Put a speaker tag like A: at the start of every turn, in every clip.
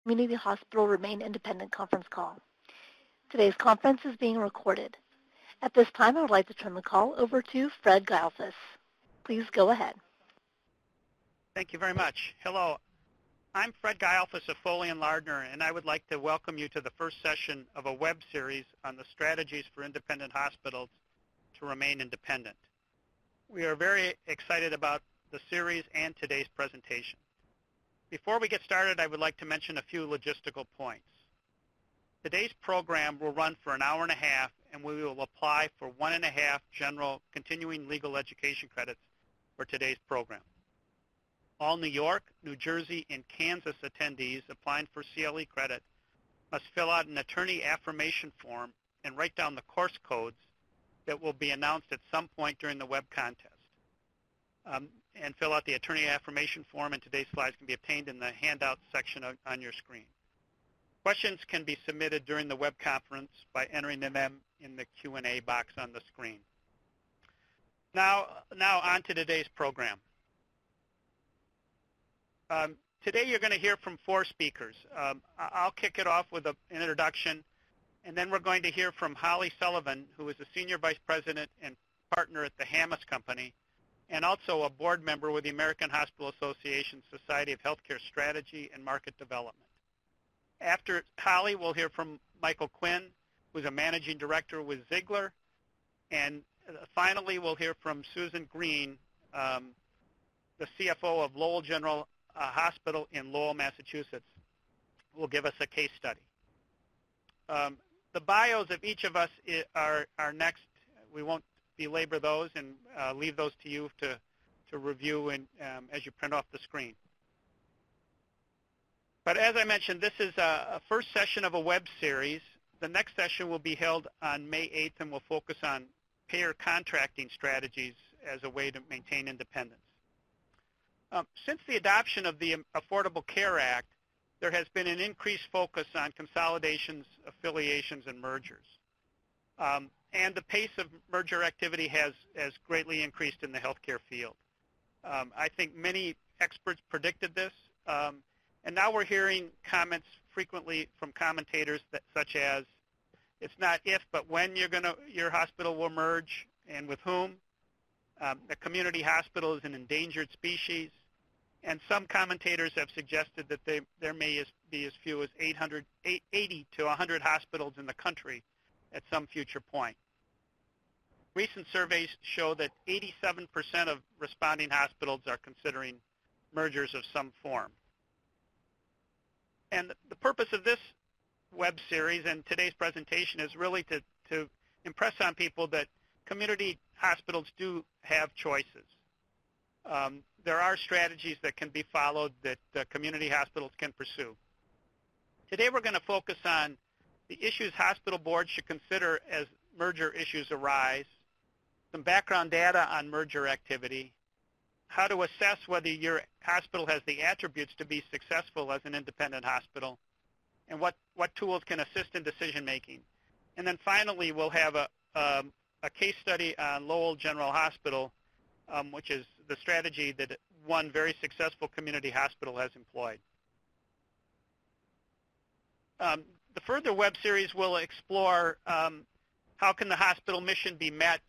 A: Community Hospital Remain Independent conference call. Today's conference is being recorded. At this time, I would like to turn the call over to Fred Guilfus. Please go ahead.
B: Thank you very much. Hello, I'm Fred Guilfus of Foley and Lardner, and I would like to welcome you to the first session of a web series on the strategies for independent hospitals to remain independent. We are very excited about the series and today's presentation. Before we get started, I would like to mention a few logistical points. Today's program will run for an hour and a half, and we will apply for 1.5 general continuing legal education credits for today's program. All New York, New Jersey, and Kansas attendees applying for CLE credit must fill out an attorney affirmation form and write down the course codes that will be announced at some point during the web contest. And fill out the attorney affirmation form, and today's slides can be obtained in the handout section on your screen. Questions can be submitted during the web conference by entering them in the Q&A box on the screen. Now on to today's program. Today you're going to hear from 4 speakers. I'll kick it off with an introduction, and then we're going to hear from Holly Sullivan, who is a Senior Vice President and Partner at the Hammes Company, and also a board member with the American Hospital Association Society of Healthcare Strategy and Market Development. After Holly, we'll hear from Michael Quinn, who's a Managing Director with ZIEGLER, and finally we'll hear from Susan Green, the CFO of Lowell General Hospital in Lowell, Massachusetts, who will give us a case study. The bios of each of us are next. We won't belabor those and leave those to you to review and, as you print off the screen. But as I mentioned, this is a first session of a web series. The next session will be held on May 8th and will focus on payer contracting strategies as a way to maintain independence. Since the adoption of the Affordable Care Act, there has been an increased focus on consolidations, affiliations, and mergers. And the pace of merger activity has greatly increased in the healthcare field. I think many experts predicted this, and now we're hearing comments frequently from commentators such as, it's not if, but when your hospital will merge, and with whom. The community hospital is an endangered species, and some commentators have suggested that there may be as few as 80 to 100 hospitals in the country at some future point. Recent surveys show that 87% of responding hospitals are considering mergers of some form. And the purpose of this web series and today's presentation is really to impress on people that community hospitals do have choices. There are strategies that can be followed that community hospitals can pursue. Today we're going to focus on the issues hospital boards should consider as merger issues arise, some background data on merger activity, how to assess whether your hospital has the attributes to be successful as an independent hospital, and what tools can assist in decision making. And then finally we'll have a case study on Lowell General Hospital, which is the strategy that one very successful community hospital has employed. The further web series will explore how can the hospital mission be met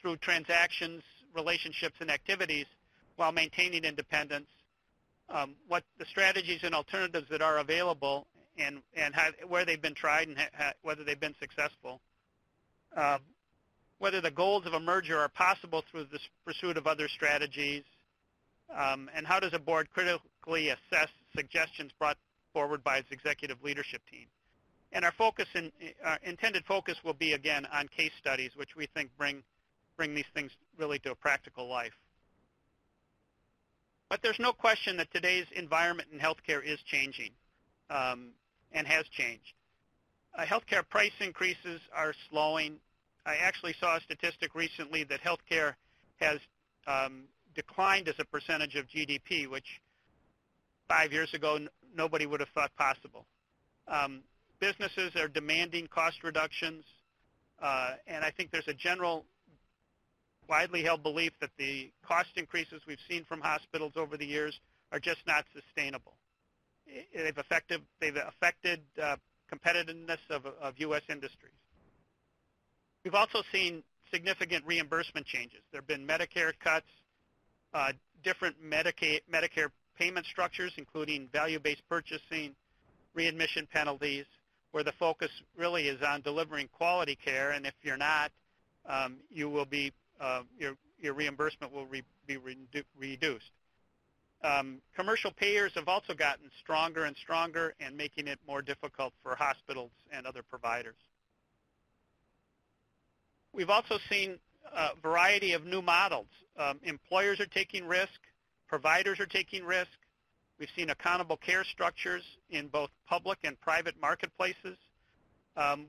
B: through transactions, relationships, and activities while maintaining independence, what the strategies and alternatives that are available and where they've been tried and whether they've been successful, whether the goals of a merger are possible through the pursuit of other strategies, and how does a board critically assess suggestions brought forward by its executive leadership team. And our intended focus will be, again, on case studies, which we think bring these things really to a practical life. But there's no question that today's environment in healthcare is changing and has changed. Healthcare price increases are slowing. I actually saw a statistic recently that healthcare has declined as a percentage of GDP, which 5 years ago nobody would have thought possible. Businesses are demanding cost reductions, and I think there's a general widely held belief that the cost increases we've seen from hospitals over the years are just not sustainable. they've affected competitiveness of U.S. industries. We've also seen significant reimbursement changes. There have been Medicare cuts, different Medicare payment structures, including value-based purchasing, readmission penalties, where the focus really is on delivering quality care, and if you're not, you will be your reimbursement will be reduced. Commercial payers have also gotten stronger and stronger and making it more difficult for hospitals and other providers. We've also seen a variety of new models. Employers are taking risk. Providers are taking risk. We've seen accountable care structures in both public and private marketplaces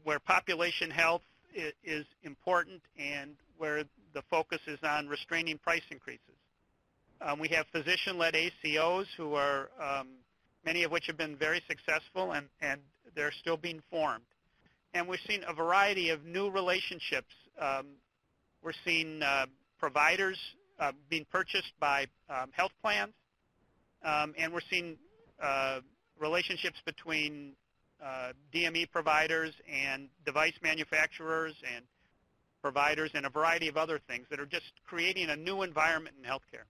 B: where population health is important and where the focus is on restraining price increases. We have physician-led ACOs who are, many of which have been very successful, and they're still being formed. And we've seen a variety of new relationships. We're seeing providers being purchased by health plans, and we're seeing relationships between DME providers and device manufacturers and providers and a variety of other things that are just creating a new environment in healthcare.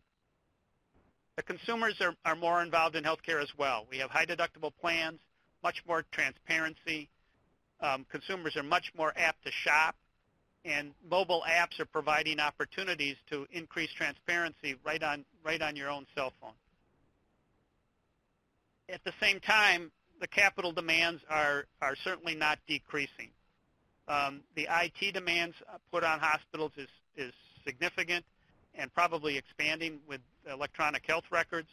B: The consumers are more involved in healthcare as well. We have high deductible plans, much more transparency. Consumers are much more apt to shop, and mobile apps are providing opportunities to increase transparency right on your own cell phone. At the same time, the capital demands are certainly not decreasing. The IT demands put on hospitals is significant and probably expanding with electronic health records.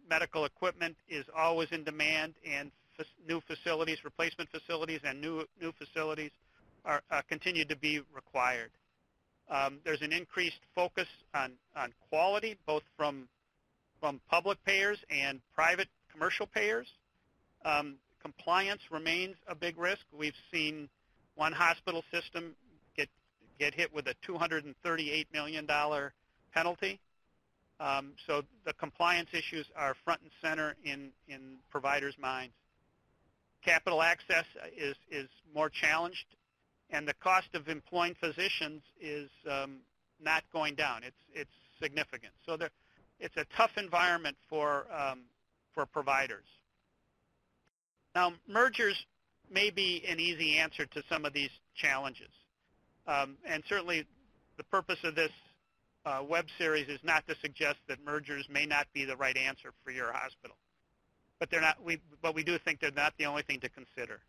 B: Medical equipment is always in demand, and new facilities, replacement facilities, and new facilities are continue to be required. There's an increased focus on quality, both from public payers and private commercial payers. Compliance remains a big risk. We've seen one hospital system get hit with a $238 million penalty. So the compliance issues are front and center in providers' minds. Capital access is more challenged, and the cost of employing physicians is not going down. It's significant. So it's a tough environment for providers. Now, mergers may be an easy answer to some of these challenges. And certainly the purpose of this web series is not to suggest that mergers may not be the right answer for your hospital. But they're not. But we do think they're not the only thing to consider.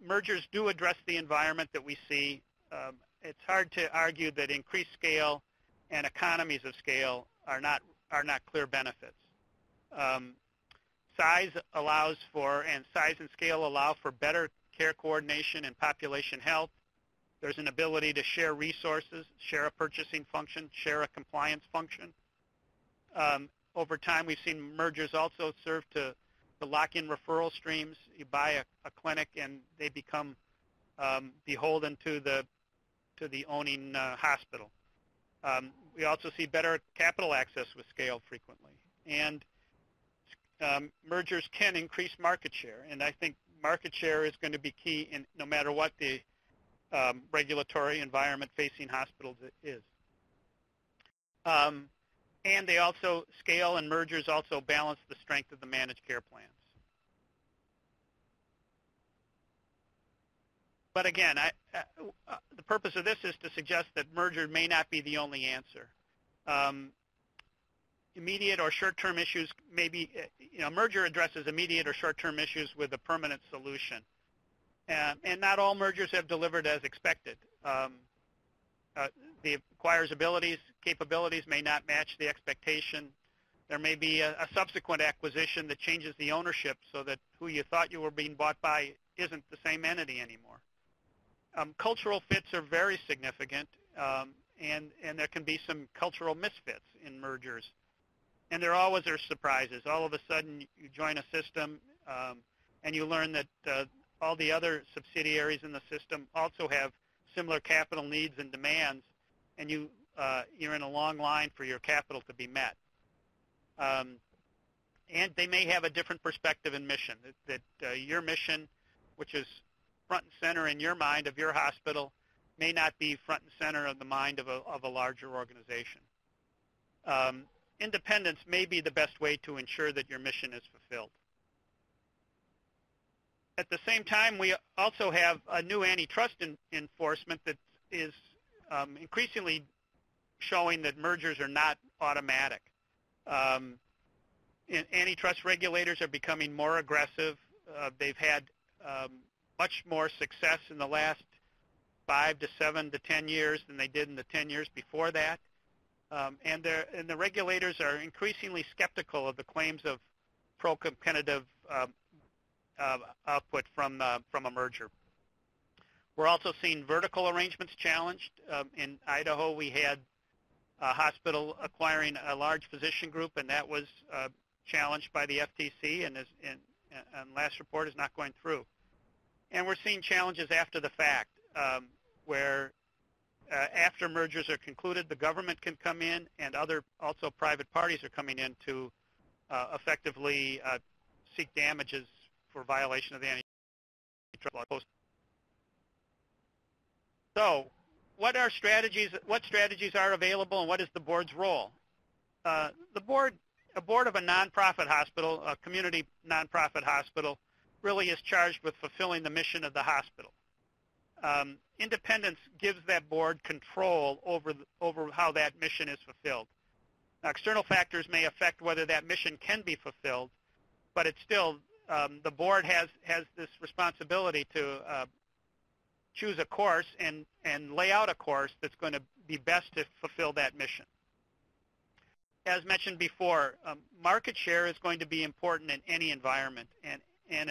B: Mergers do address the environment that we see. It's hard to argue that increased scale and economies of scale are not clear benefits. Size allows for, and size and scale allow for better care coordination and population health. There's an ability to share resources, share a purchasing function, share a compliance function. Over time, we've seen mergers also serve to lock in referral streams. You buy a clinic, and they become beholden to the owning hospital. We also see better capital access with scale frequently. And mergers can increase market share, and I think market share is going to be key in no matter what the regulatory environment facing hospitals is. And they also, scale and mergers also balance the strength of the managed care plans. But again, the purpose of this is to suggest that merger may not be the only answer. Immediate or short-term issues may be, merger addresses immediate or short-term issues with a permanent solution. And not all mergers have delivered as expected. The acquirer's capabilities may not match the expectation. There may be a subsequent acquisition that changes the ownership so that who you thought you were being bought by isn't the same entity anymore. Cultural fits are very significant, and there can be some cultural misfits in mergers. And there always are surprises. All of a sudden, you join a system, and you learn that all the other subsidiaries in the system also have similar capital needs and demands, and you're in a long line for your capital to be met. And they may have a different perspective and mission, that your mission, which is front and center in your mind of your hospital, may not be front and center of the mind of a larger organization. Independence may be the best way to ensure that your mission is fulfilled. At the same time, we also have a new antitrust enforcement that is increasingly showing that mergers are not automatic. Antitrust regulators are becoming more aggressive. They've had much more success in the last 5 to 7 to 10 years than they did in the 10 years before that. And the regulators are increasingly skeptical of the claims of pro-competitive output from a merger. We're also seeing vertical arrangements challenged. In Idaho, we had a hospital acquiring a large physician group, and that was challenged by the FTC, and last report is not going through. And we're seeing challenges after the fact, where after mergers are concluded, the government can come in, and also private parties are coming in to effectively seek damages for violation of the antitrust law. So, what strategies are available, and what is the board's role? A board of a nonprofit hospital, a community nonprofit hospital, really is charged with fulfilling the mission of the hospital. Independence gives that board control over how that mission is fulfilled. Now, external factors may affect whether that mission can be fulfilled, but it's still, the board has this responsibility to choose a course and lay out a course that's going to be best to fulfill that mission. As mentioned before, market share is going to be important in any environment, and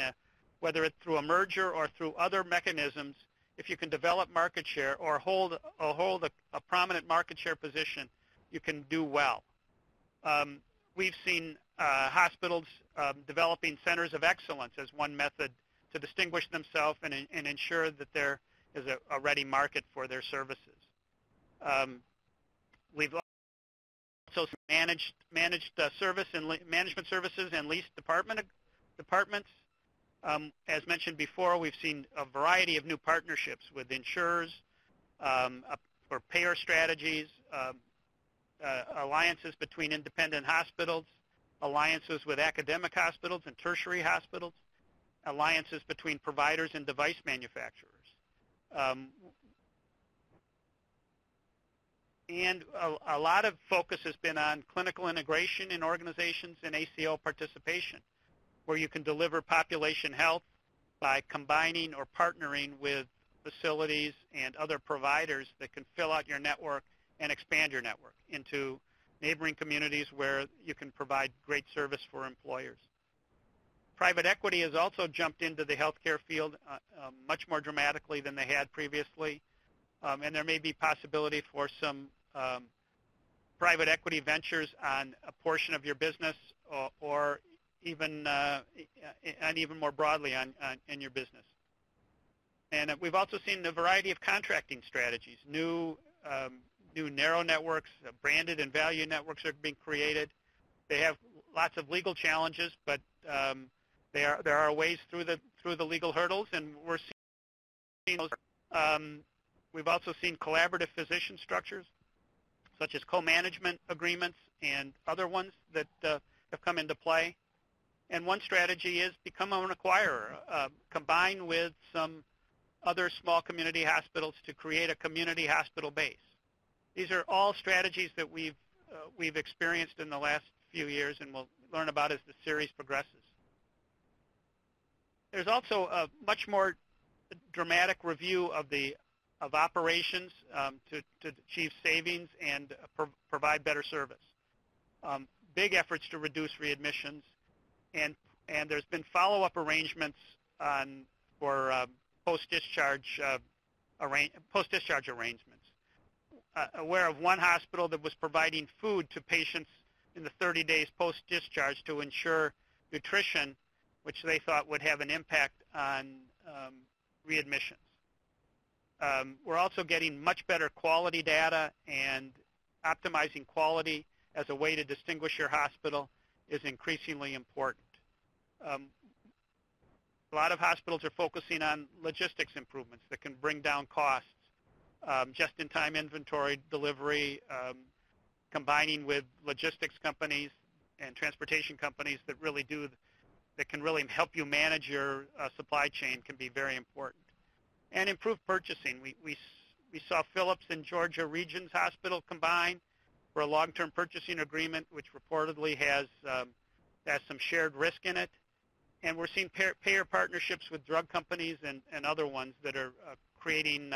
B: whether it's through a merger or through other mechanisms. If you can develop market share or hold a prominent market share position, you can do well. We've seen hospitals developing centers of excellence as one method to distinguish themselves and ensure that there is a ready market for their services. We've also managed service and management services and lease departments. As mentioned before, we've seen a variety of new partnerships with insurers for payer strategies, alliances between independent hospitals, alliances with academic hospitals and tertiary hospitals, alliances between providers and device manufacturers. And a lot of focus has been on clinical integration in organizations and ACO participation, where you can deliver population health by combining or partnering with facilities and other providers that can fill out your network and expand your network into neighboring communities where you can provide great service for employers. Private equity has also jumped into the healthcare field much more dramatically than they had previously, and there may be possibility for some private equity ventures on a portion of your business or even and even more broadly in your business. And we've also seen a variety of contracting strategies. New narrow networks, branded and value networks are being created. They have lots of legal challenges, but there are ways through the legal hurdles, and we're seeing those. We've also seen collaborative physician structures, such as co-management agreements and other ones that have come into play. And one strategy is become an acquirer, combine with some other small community hospitals to create a community hospital base. These are all strategies that we've experienced in the last few years, and we'll learn about as the series progresses. There's also a much more dramatic review of operations to achieve savings and provide better service. Big efforts to reduce readmissions, and there's been follow-up arrangements for post-discharge arrangements. Aware of one hospital that was providing food to patients in the 30 days post-discharge to ensure nutrition, which they thought would have an impact on readmissions. We're also getting much better quality data and optimizing quality as a way to distinguish your hospital is increasingly important. A lot of hospitals are focusing on logistics improvements that can bring down costs, just-in-time inventory delivery, combining with logistics companies and transportation companies that can really help you manage your supply chain can be very important. And improved purchasing. We saw Phillips and Georgia Regions Hospital combine for a long-term purchasing agreement, which reportedly has some shared risk in it. And we're seeing payer partnerships with drug companies and other ones that are creating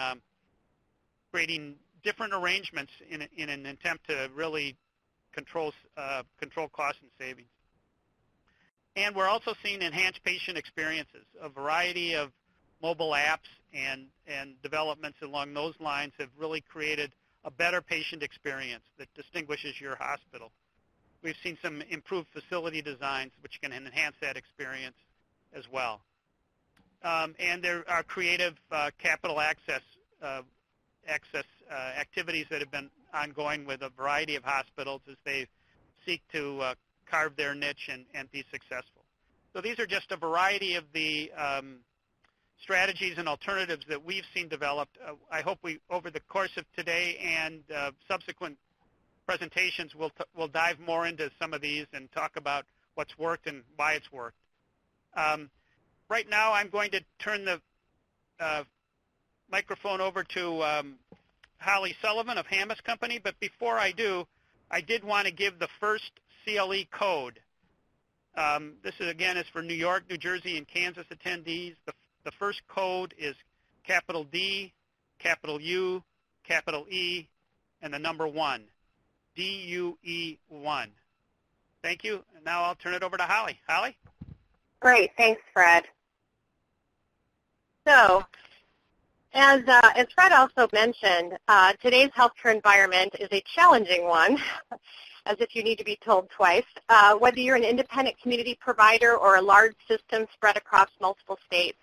B: different arrangements in an attempt to really control costs and savings. And we're also seeing enhanced patient experiences. A variety of mobile apps and developments along those lines have really created a better patient experience that distinguishes your hospital. We've seen some improved facility designs which can enhance that experience as well. And there are creative capital access activities that have been ongoing with a variety of hospitals as they seek to carve their niche and be successful. So these are just a variety of the strategies and alternatives that we've seen developed. I hope over the course of today and subsequent presentations, we'll dive more into some of these and talk about what's worked and why it's worked. Right now, I'm going to turn the microphone over to Holly Sullivan of Hammes Company, but before I do, I did want to give the first CLE code. This is for New York, New Jersey, and Kansas attendees. The first code is capital D, capital U, capital E, and the number 1, DUE1. Thank you. And now I'll turn it over to Holly. Holly?
C: Great. Thanks, Fred. So, as Fred also mentioned, today's healthcare environment is a challenging one, as if you need to be told twice. Whether you're an independent community provider or a large system spread across multiple states.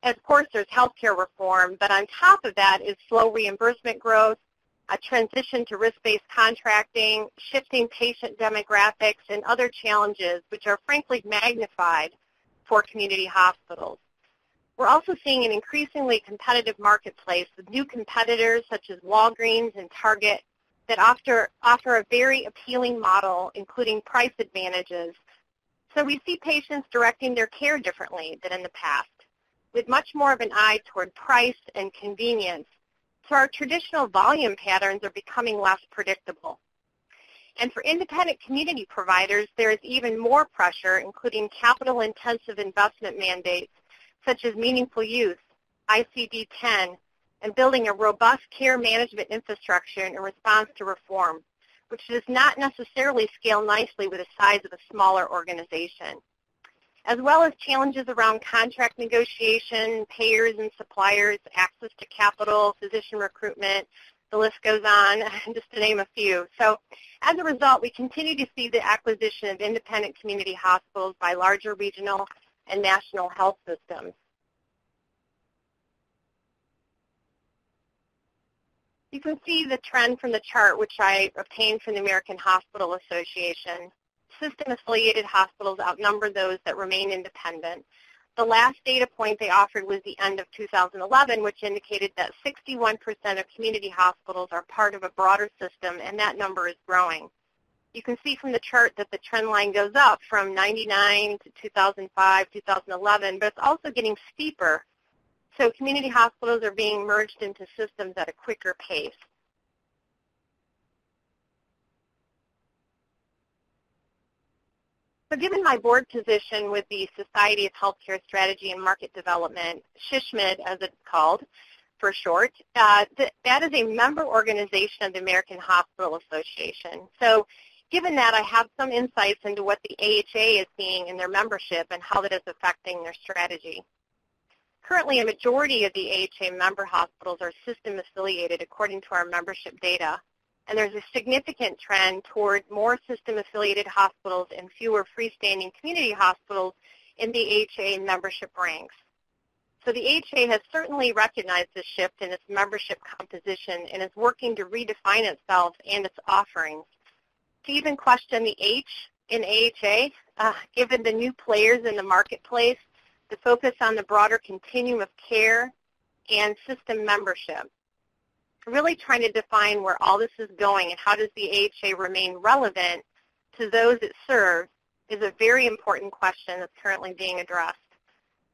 C: And of course, there's healthcare reform, but on top of that is slow reimbursement growth, a transition to risk-based contracting, shifting patient demographics, and other challenges which are frankly magnified for community hospitals. We're also seeing an increasingly competitive marketplace with new competitors such as Walgreens and Target that offer a very appealing model, including price advantages. So we see patients directing their care differently than in the past, with much more of an eye toward price and convenience. So our traditional volume patterns are becoming less predictable. And for independent community providers, there is even more pressure, including capital-intensive investment mandates, such as meaningful use, ICD-10, and building a robust care management infrastructure in response to reform, which does not necessarily scale nicely with the size of a smaller organization, as well as challenges around contract negotiation, payers and suppliers, access to capital, physician recruitment. The list goes on, just to name a few. So as a result, we continue to see the acquisition of independent community hospitals by larger regional and national health systems. You can see the trend from the chart, which I obtained from the American Hospital Association. System-affiliated hospitals outnumber those that remain independent. The last data point they offered was the end of 2011, which indicated that 61% of community hospitals are part of a broader system, and that number is growing. You can see from the chart that the trend line goes up from 99 to 2005, 2011, but it's also getting steeper. So community hospitals are being merged into systems at a quicker pace. So given my board position with the Society of Healthcare Strategy and Market Development, SHSMD as it's called for short, that is a member organization of the American Hospital Association. So given that, I have some insights into what the AHA is seeing in their membership and how that is affecting their strategy. Currently, a majority of the AHA member hospitals are system affiliated according to our membership data. And there's a significant trend toward more system-affiliated hospitals and fewer freestanding community hospitals in the AHA membership ranks. So the AHA has certainly recognized this shift in its membership composition and is working to redefine itself and its offerings. To even question the H in AHA, given the new players in the marketplace, to focus on the broader continuum of care and system membership. Really trying to define where all this is going and how does the AHA remain relevant to those it serves is a very important question that's currently being addressed.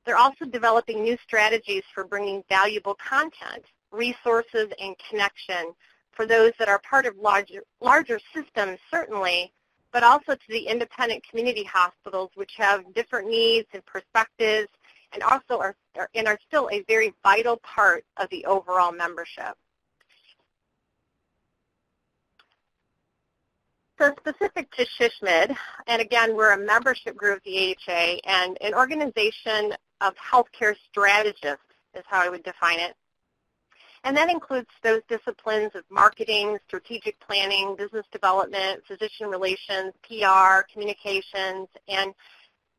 C: They're also developing new strategies for bringing valuable content, resources, and connection for those that are part of larger systems, certainly, but also to the independent community hospitals, which have different needs and perspectives, and also are still a very vital part of the overall membership. So specific to SHSMD, and again, we're a membership group of the AHA, and an organization of healthcare strategists is how I would define it. And that includes those disciplines of marketing, strategic planning, business development, physician relations, PR, communications, and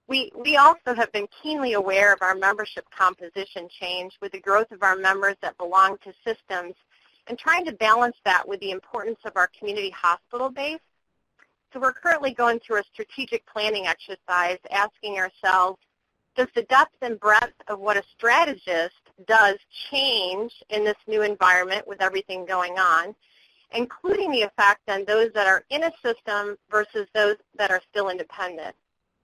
C: we also have been keenly aware of our membership composition change with the growth of our members that belong to systems and trying to balance that with the importance of our community hospital base. So we're currently going through a strategic planning exercise asking ourselves, does the depth and breadth of what a strategist does change in this new environment with everything going on, including the effect on those that are in a system versus those that are still independent?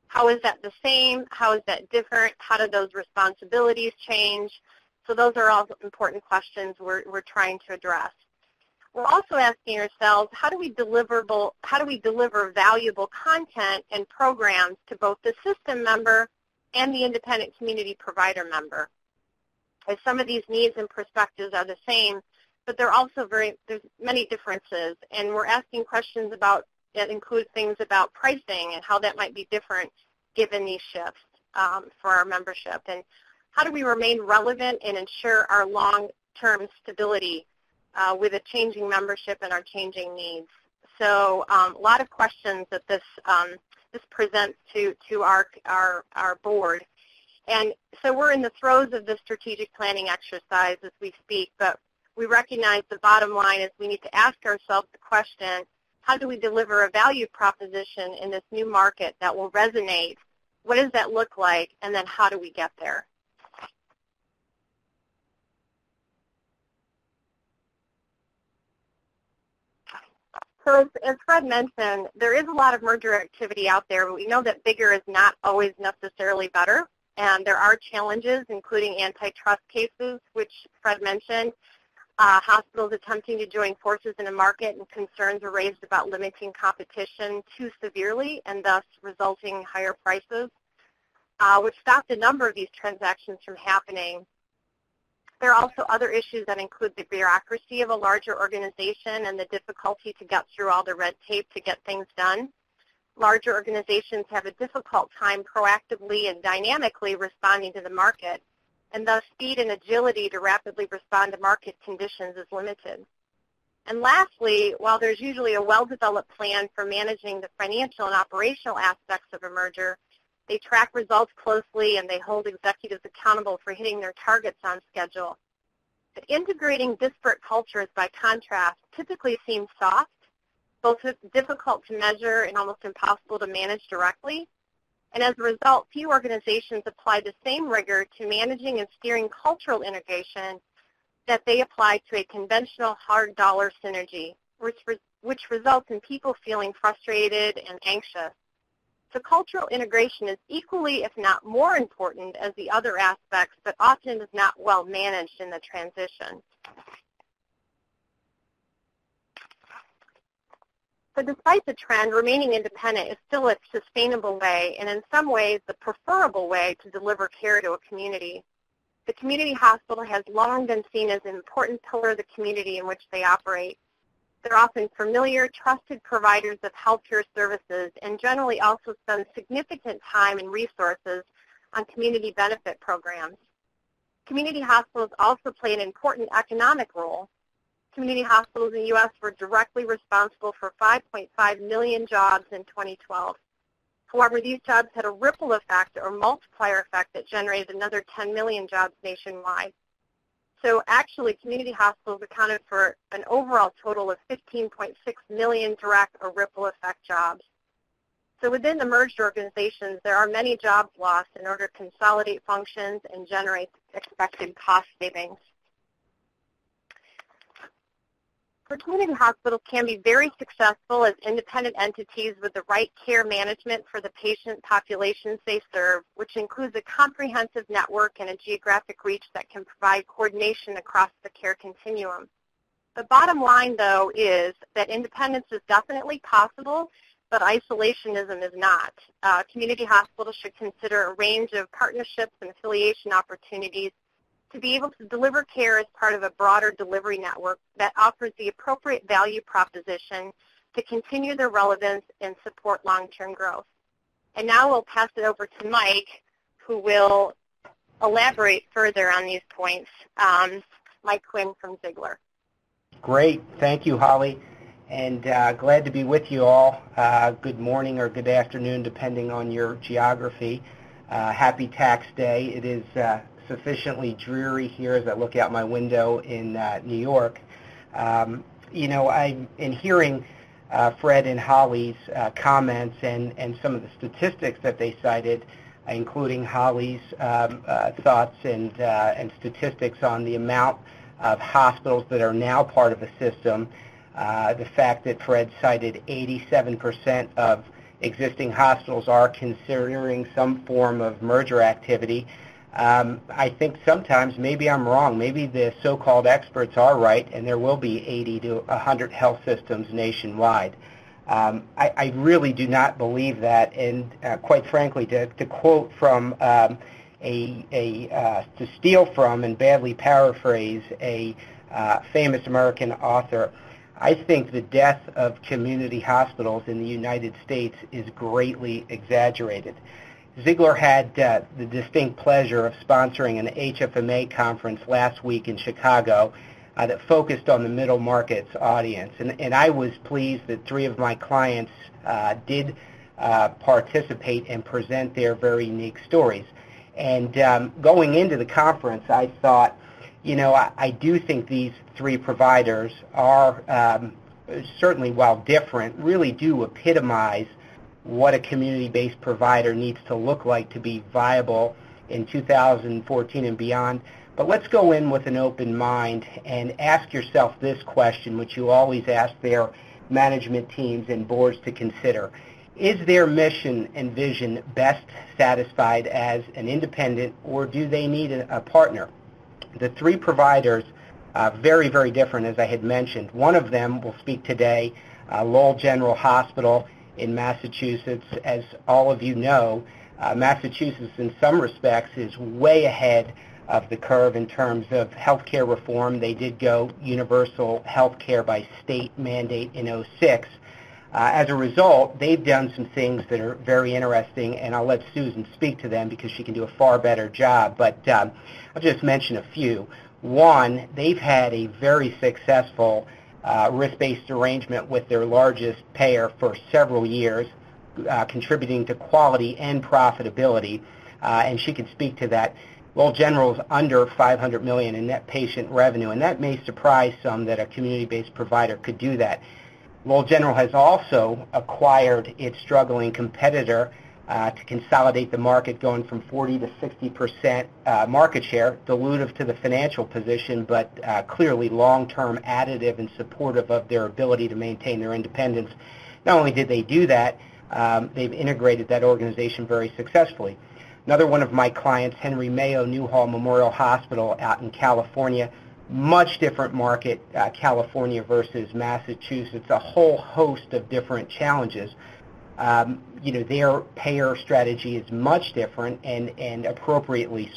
C: How is that the same? How is that different? How do those responsibilities change? So those are all important questions we're trying to address. We're also asking ourselves, how do we deliver valuable content and programs to both the system member and the independent community provider member? As some of these needs and perspectives are the same, but they're also there's many differences, and we're asking questions about that include things about pricing and how that might be different given these shifts for our membership, and how do we remain relevant and ensure our long-term stability with a changing membership and our changing needs. So a lot of questions that this presents to our board. And so we're in the throes of the strategic planning exercise as we speak, but we recognize the bottom line is we need to ask ourselves the question, how do we deliver a value proposition in this new market that will resonate? What does that look like? And then how do we get there? So as Fred mentioned, there is a lot of merger activity out there, but we know that bigger is not always necessarily better. And there are challenges, including antitrust cases, which Fred mentioned, hospitals attempting to join forces in a market, and concerns are raised about limiting competition too severely and thus resulting in higher prices, which stopped a number of these transactions from happening. There are also other issues that include the bureaucracy of a larger organization and the difficulty to get through all the red tape to get things done. Larger organizations have a difficult time proactively and dynamically responding to the market, and thus speed and agility to rapidly respond to market conditions is limited. And lastly, while there's usually a well-developed plan for managing the financial and operational aspects of a merger, they track results closely and they hold executives accountable for hitting their targets on schedule. But integrating disparate cultures, by contrast, typically seems soft, both difficult to measure and almost impossible to manage directly. And as a result, few organizations apply the same rigor to managing and steering cultural integration that they apply to a conventional hard dollar synergy, which results in people feeling frustrated and anxious. So cultural integration is equally, if not more important as the other aspects, but often is not well managed in the transition. So despite the trend, remaining independent is still a sustainable way, and in some ways the preferable way to deliver care to a community. The community hospital has long been seen as an important pillar of the community in which they operate. They're often familiar, trusted providers of healthcare services and generally also spend significant time and resources on community benefit programs. Community hospitals also play an important economic role. Community hospitals in the U.S. were directly responsible for 5.5 million jobs in 2012. However, these jobs had a ripple effect or multiplier effect that generated another 10 million jobs nationwide. So actually, community hospitals accounted for an overall total of 15.6 million direct or ripple effect jobs. So within the merged organizations, there are many jobs lost in order to consolidate functions and generate expected cost savings. Community hospitals can be very successful as independent entities with the right care management for the patient populations they serve, which includes a comprehensive network and a geographic reach that can provide coordination across the care continuum. The bottom line, though, is that independence is definitely possible, but isolationism is not. Community hospitals should consider a range of partnerships and affiliation opportunities to be able to deliver care as part of a broader delivery network that offers the appropriate value proposition to continue their relevance and support long-term growth. And now we'll pass it over to Mike, who will elaborate further on these points. Mike Quinn from ZIEGLER.
D: Great. Thank you, Holly. And glad to be with you all. Good morning or good afternoon, depending on your geography. Happy Tax Day. It is sufficiently dreary here as I look out my window in New York. You know, in hearing Fred and Holly's comments and some of the statistics that they cited, including Holly's thoughts and statistics on the amount of hospitals that are now part of the system, the fact that Fred cited 87% of existing hospitals are considering some form of merger activity. I think sometimes maybe I'm wrong. Maybe the so-called experts are right, and there will be 80 to 100 health systems nationwide. I really do not believe that, and quite frankly, to quote from to steal from and badly paraphrase a famous American author, I think the death of community hospitals in the United States is greatly exaggerated. ZIEGLER had the distinct pleasure of sponsoring an HFMA conference last week in Chicago that focused on the middle markets audience. And I was pleased that 3 of my clients did participate and present their very unique stories. And going into the conference, I thought, you know, I do think these 3 providers are certainly, while different, really do epitomize what a community-based provider needs to look like to be viable in 2014 and beyond. But let's go in with an open mind and ask yourself this question, which you always ask their management teams and boards to consider. Is their mission and vision best satisfied as an independent, or do they need a partner? The 3 providers, very, very different, as I had mentioned. One of them will speak today, Lowell General Hospital in Massachusetts. As all of you know, Massachusetts in some respects is way ahead of the curve in terms of healthcare reform. They did go universal healthcare by state mandate in 2006. As a result, they've done some things that are very interesting, and I'll let Susan speak to them because she can do a far better job. But I'll just mention a few. One, they've had a very successful risk-based arrangement with their largest payer for several years, contributing to quality and profitability, and she can speak to that. Lowell General is under $500 million in net patient revenue, and that may surprise some that a community-based provider could do that. Lowell General has also acquired its struggling competitor to consolidate the market, going from 40 to 60% market share, dilutive to the financial position, but clearly long-term additive and supportive of their ability to maintain their independence. Not only did they do that, they've integrated that organization very successfully. Another one of my clients, Henry Mayo Newhall Memorial Hospital out in California, much different market, California versus Massachusetts, a whole host of different challenges. You know, their payer strategy is much different and appropriately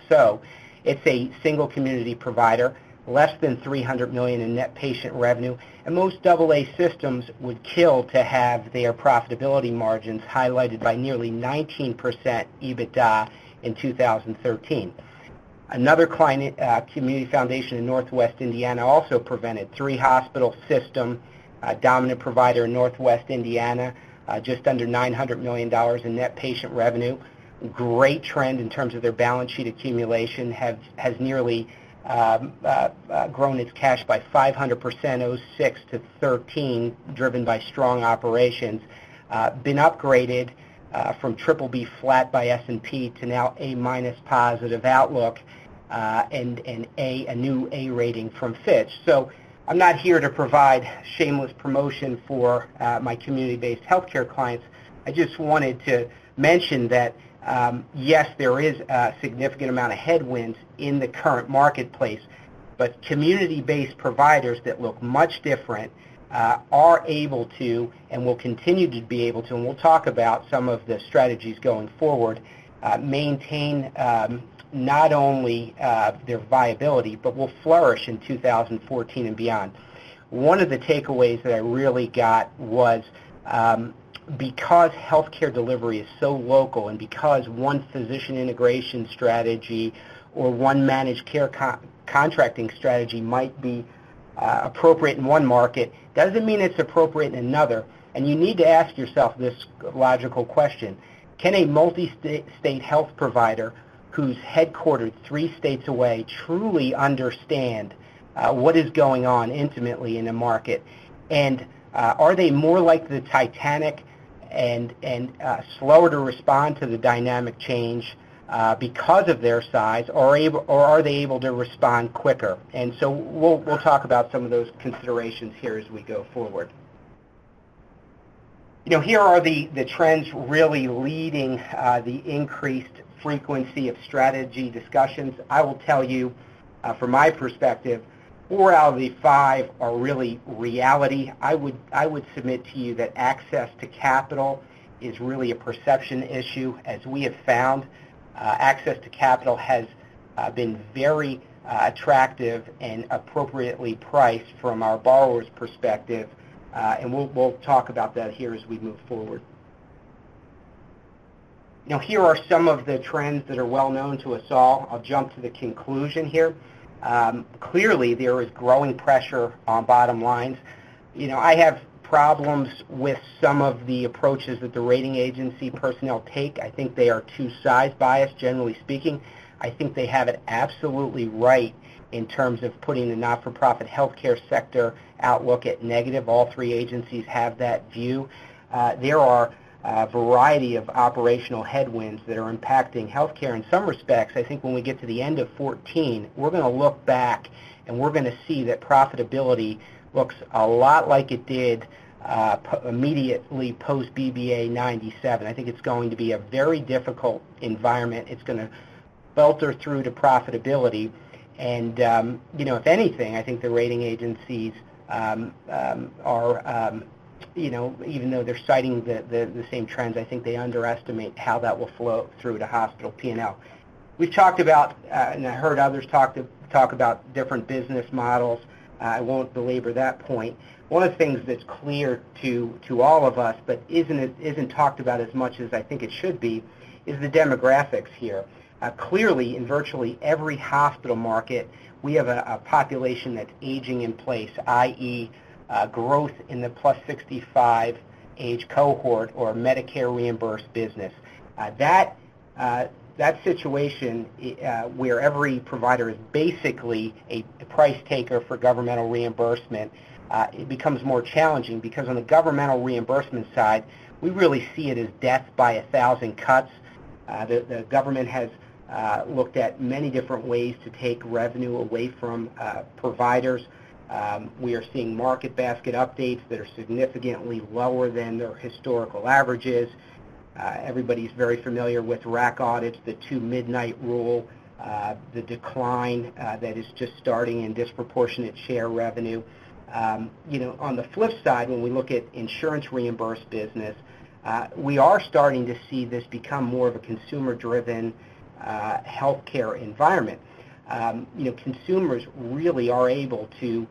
D: so. It's a single community provider, less than $300 million in net patient revenue, and most AA systems would kill to have their profitability margins highlighted by nearly 19% EBITDA in 2013. Another client, Community Foundation in Northwest Indiana, also prevented 3-hospital system, dominant provider in Northwest Indiana, just under $900 million in net patient revenue. Great trend in terms of their balance sheet accumulation, has nearly grown its cash by 500% 06 to 13, driven by strong operations. been upgraded from BBB flat by S&P to now A- positive outlook, and a new A rating from Fitch. So I'm not here to provide shameless promotion for my community-based healthcare clients. I just wanted to mention that yes, there is a significant amount of headwinds in the current marketplace, but community-based providers that look much different are able to and will continue to be able to, and we'll talk about some of the strategies going forward, maintain not only their viability, but will flourish in 2014 and beyond. One of the takeaways that I really got was because healthcare delivery is so local, and because one physician integration strategy or one managed care contracting strategy might be appropriate in one market, doesn't mean it's appropriate in another. And you need to ask yourself this logical question: can a multi-state health provider who's headquartered 3 states away truly understand what is going on intimately in a market? And are they more like the Titanic and slower to respond to the dynamic change because of their size, or are they able to respond quicker? And so we'll talk about some of those considerations here as we go forward. You know, here are the trends really leading the increased frequency of strategy discussions. I will tell you, from my perspective, 4 out of the 5 are really reality. I would submit to you that access to capital is really a perception issue. As we have found, access to capital has been very attractive and appropriately priced from our borrowers' perspective, and we'll talk about that here as we move forward. You know, here are some of the trends that are well known to us all. I'll jump to the conclusion here. Clearly, there is growing pressure on bottom lines. You know, I have problems with some of the approaches that the rating agency personnel take. I think they are too size biased, generally speaking. I think they have it absolutely right in terms of putting the not-for-profit healthcare sector outlook at negative. All 3 agencies have that view. There are a variety of operational headwinds that are impacting healthcare in some respects. I think when we get to the end of 2014, we're going to look back and we're going to see that profitability looks a lot like it did immediately post-BBA 97. I think it's going to be a very difficult environment. It's going to filter through to profitability. And, you know, if anything, I think the rating agencies are you know, even though they're citing the same trends, I think they underestimate how that will flow through to hospital P&L. We've talked about, and I heard others talk about different business models. I won't belabor that point. One of the things that's clear to all of us, but isn't talked about as much as I think it should be, is the demographics here. Clearly, in virtually every hospital market, we have a population that's aging in place, i.e., growth in the plus 65 age cohort or Medicare reimbursed business. That situation where every provider is basically a price taker for governmental reimbursement, it becomes more challenging because on the governmental reimbursement side, we really see it as death by 1,000 cuts. The government has looked at many different ways to take revenue away from providers. We are seeing market basket updates that are significantly lower than their historical averages. Everybody's very familiar with RAC audits, the 2 midnight rule, the decline that is just starting in disproportionate share revenue. You know, on the flip side, when we look at insurance reimbursed business, we are starting to see this become more of a consumer-driven healthcare environment. You know, consumers really are able to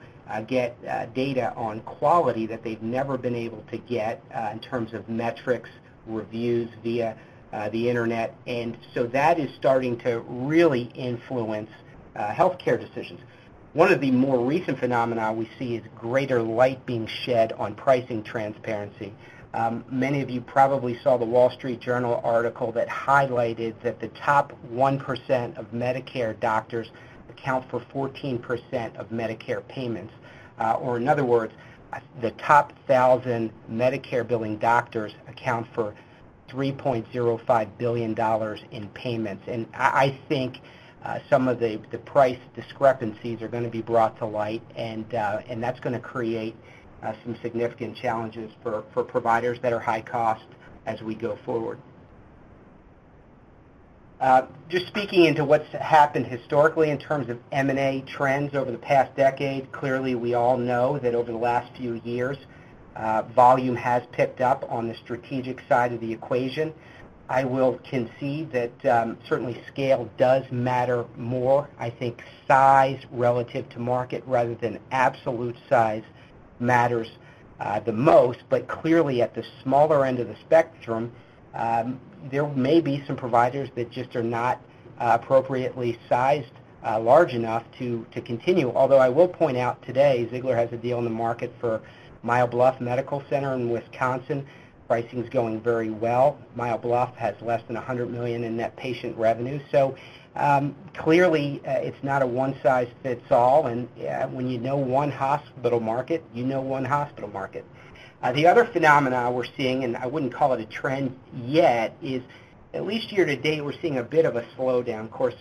D: get data on quality that they've never been able to get in terms of metrics, reviews via the internet, and so that is starting to really influence healthcare decisions. One of the more recent phenomena we see is greater light being shed on pricing transparency. Many of you probably saw the Wall Street Journal article that highlighted that the top 1% of Medicare doctors account for 14% of Medicare payments. Or in other words, the top 1,000 Medicare billing doctors account for $3.05 billion in payments. And I think some of the price discrepancies are going to be brought to light, and that's going to create some significant challenges for providers that are high cost as we go forward. Just speaking into what's happened historically in terms of M&A trends over the past decade, clearly we all know that over the last few years, volume has picked up on the strategic side of the equation. I will concede that certainly scale does matter more. I think size relative to market rather than absolute size matters the most, but clearly at the smaller end of the spectrum, there may be some providers that just are not appropriately sized large enough to continue. Although I will point out today, ZIEGLER has a deal in the market for Mile Bluff Medical Center in Wisconsin. Pricing is going very well. Mile Bluff has less than $100 million in net patient revenue. So clearly it's not a one-size-fits-all, and when you know one hospital market, you know one hospital market. The other phenomena we're seeing, and I wouldn't call it a trend yet, is at least year to date we're seeing a bit of a slowdown. Of course,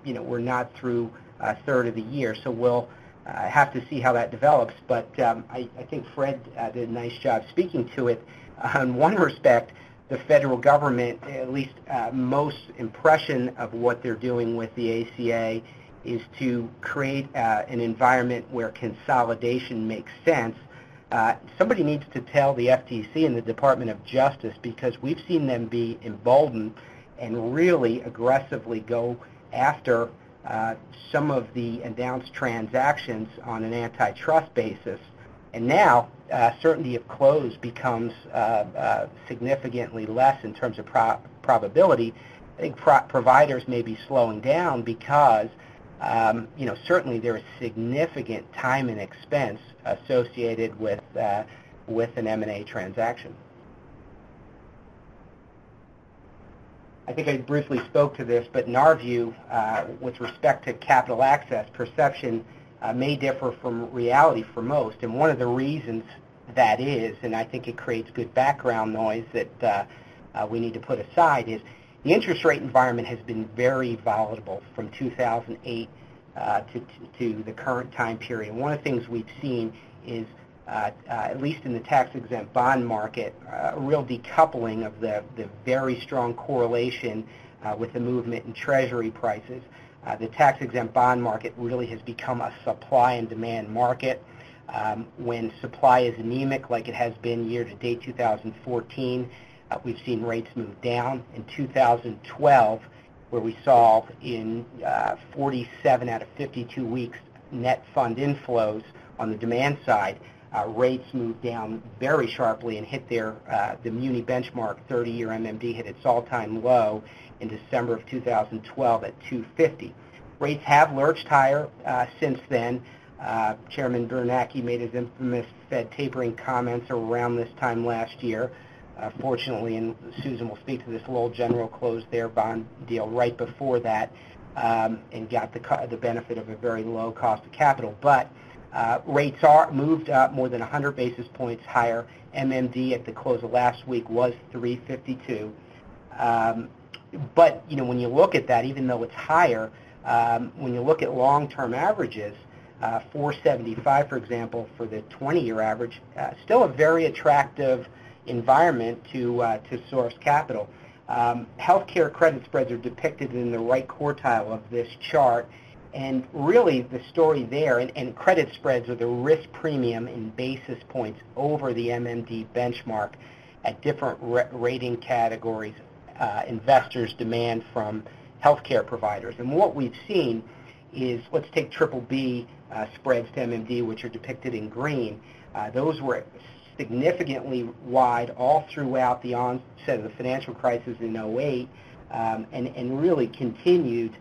D: we're not through a third of the year, so we'll have to see how that develops. But I think Fred did a nice job speaking to it. In one respect, the federal government, at least most impression of what they're doing with the ACA, is to create an environment where consolidation makes sense. Somebody needs to tell the FTC and the Department of Justice, because we've seen them be emboldened and really aggressively go after some of the announced transactions on an antitrust basis. And now certainty of close becomes significantly less in terms of probability. I think providers may be slowing down because certainly there is significant time and expense associated with an M&A transaction. I think I briefly spoke to this, but in our view, with respect to capital access, perception may differ from reality for most. And one of the reasons that is, and I think it creates good background noise that we need to put aside, is the interest rate environment has been very volatile from 2008 to the current time period. And one of the things we've seen is, at least in the tax-exempt bond market, a real decoupling of the very strong correlation with the movement in Treasury prices. The tax-exempt bond market really has become a supply and demand market. When supply is anemic, like it has been year-to-date 2014, we've seen rates move down. In 2012, where we saw in 47 out of 52 weeks net fund inflows on the demand side, rates moved down very sharply and hit the muni benchmark 30-year MMD hit its all-time low in December of 2012 at 250. Rates have lurched higher since then. Chairman Bernanke made his infamous Fed tapering comments around this time last year. Fortunately, and Susan will speak to this, Lowell General closed their bond deal right before that and got the benefit of a very low cost of capital. But rates are moved up more than 100 basis points higher. MMD at the close of last week was 352. But when you look at that, even though it's higher, when you look at long-term averages, 475, for example, for the 20-year average, still a very attractive environment to source capital. Healthcare credit spreads are depicted in the right quartile of this chart, and really the story there, and credit spreads are the risk premium in basis points over the MMD benchmark at different rating categories investors demand from healthcare providers. And what we've seen is, let's take BBB spreads to MMD, which are depicted in green. Those were significantly wide all throughout the onset of the financial crisis in 2008 and really continued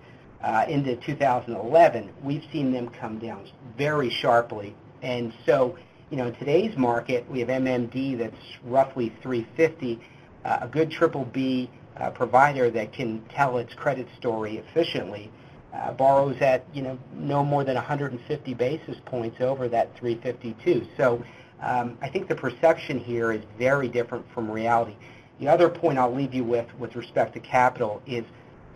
D: into 2011. We've seen them come down very sharply. And so, in today's market, we have MMD that's roughly 350, a good BBB provider that can tell its credit story efficiently. Borrows at no more than 150 basis points over that 352. So I think the perception here is very different from reality. The other point I'll leave you with respect to capital is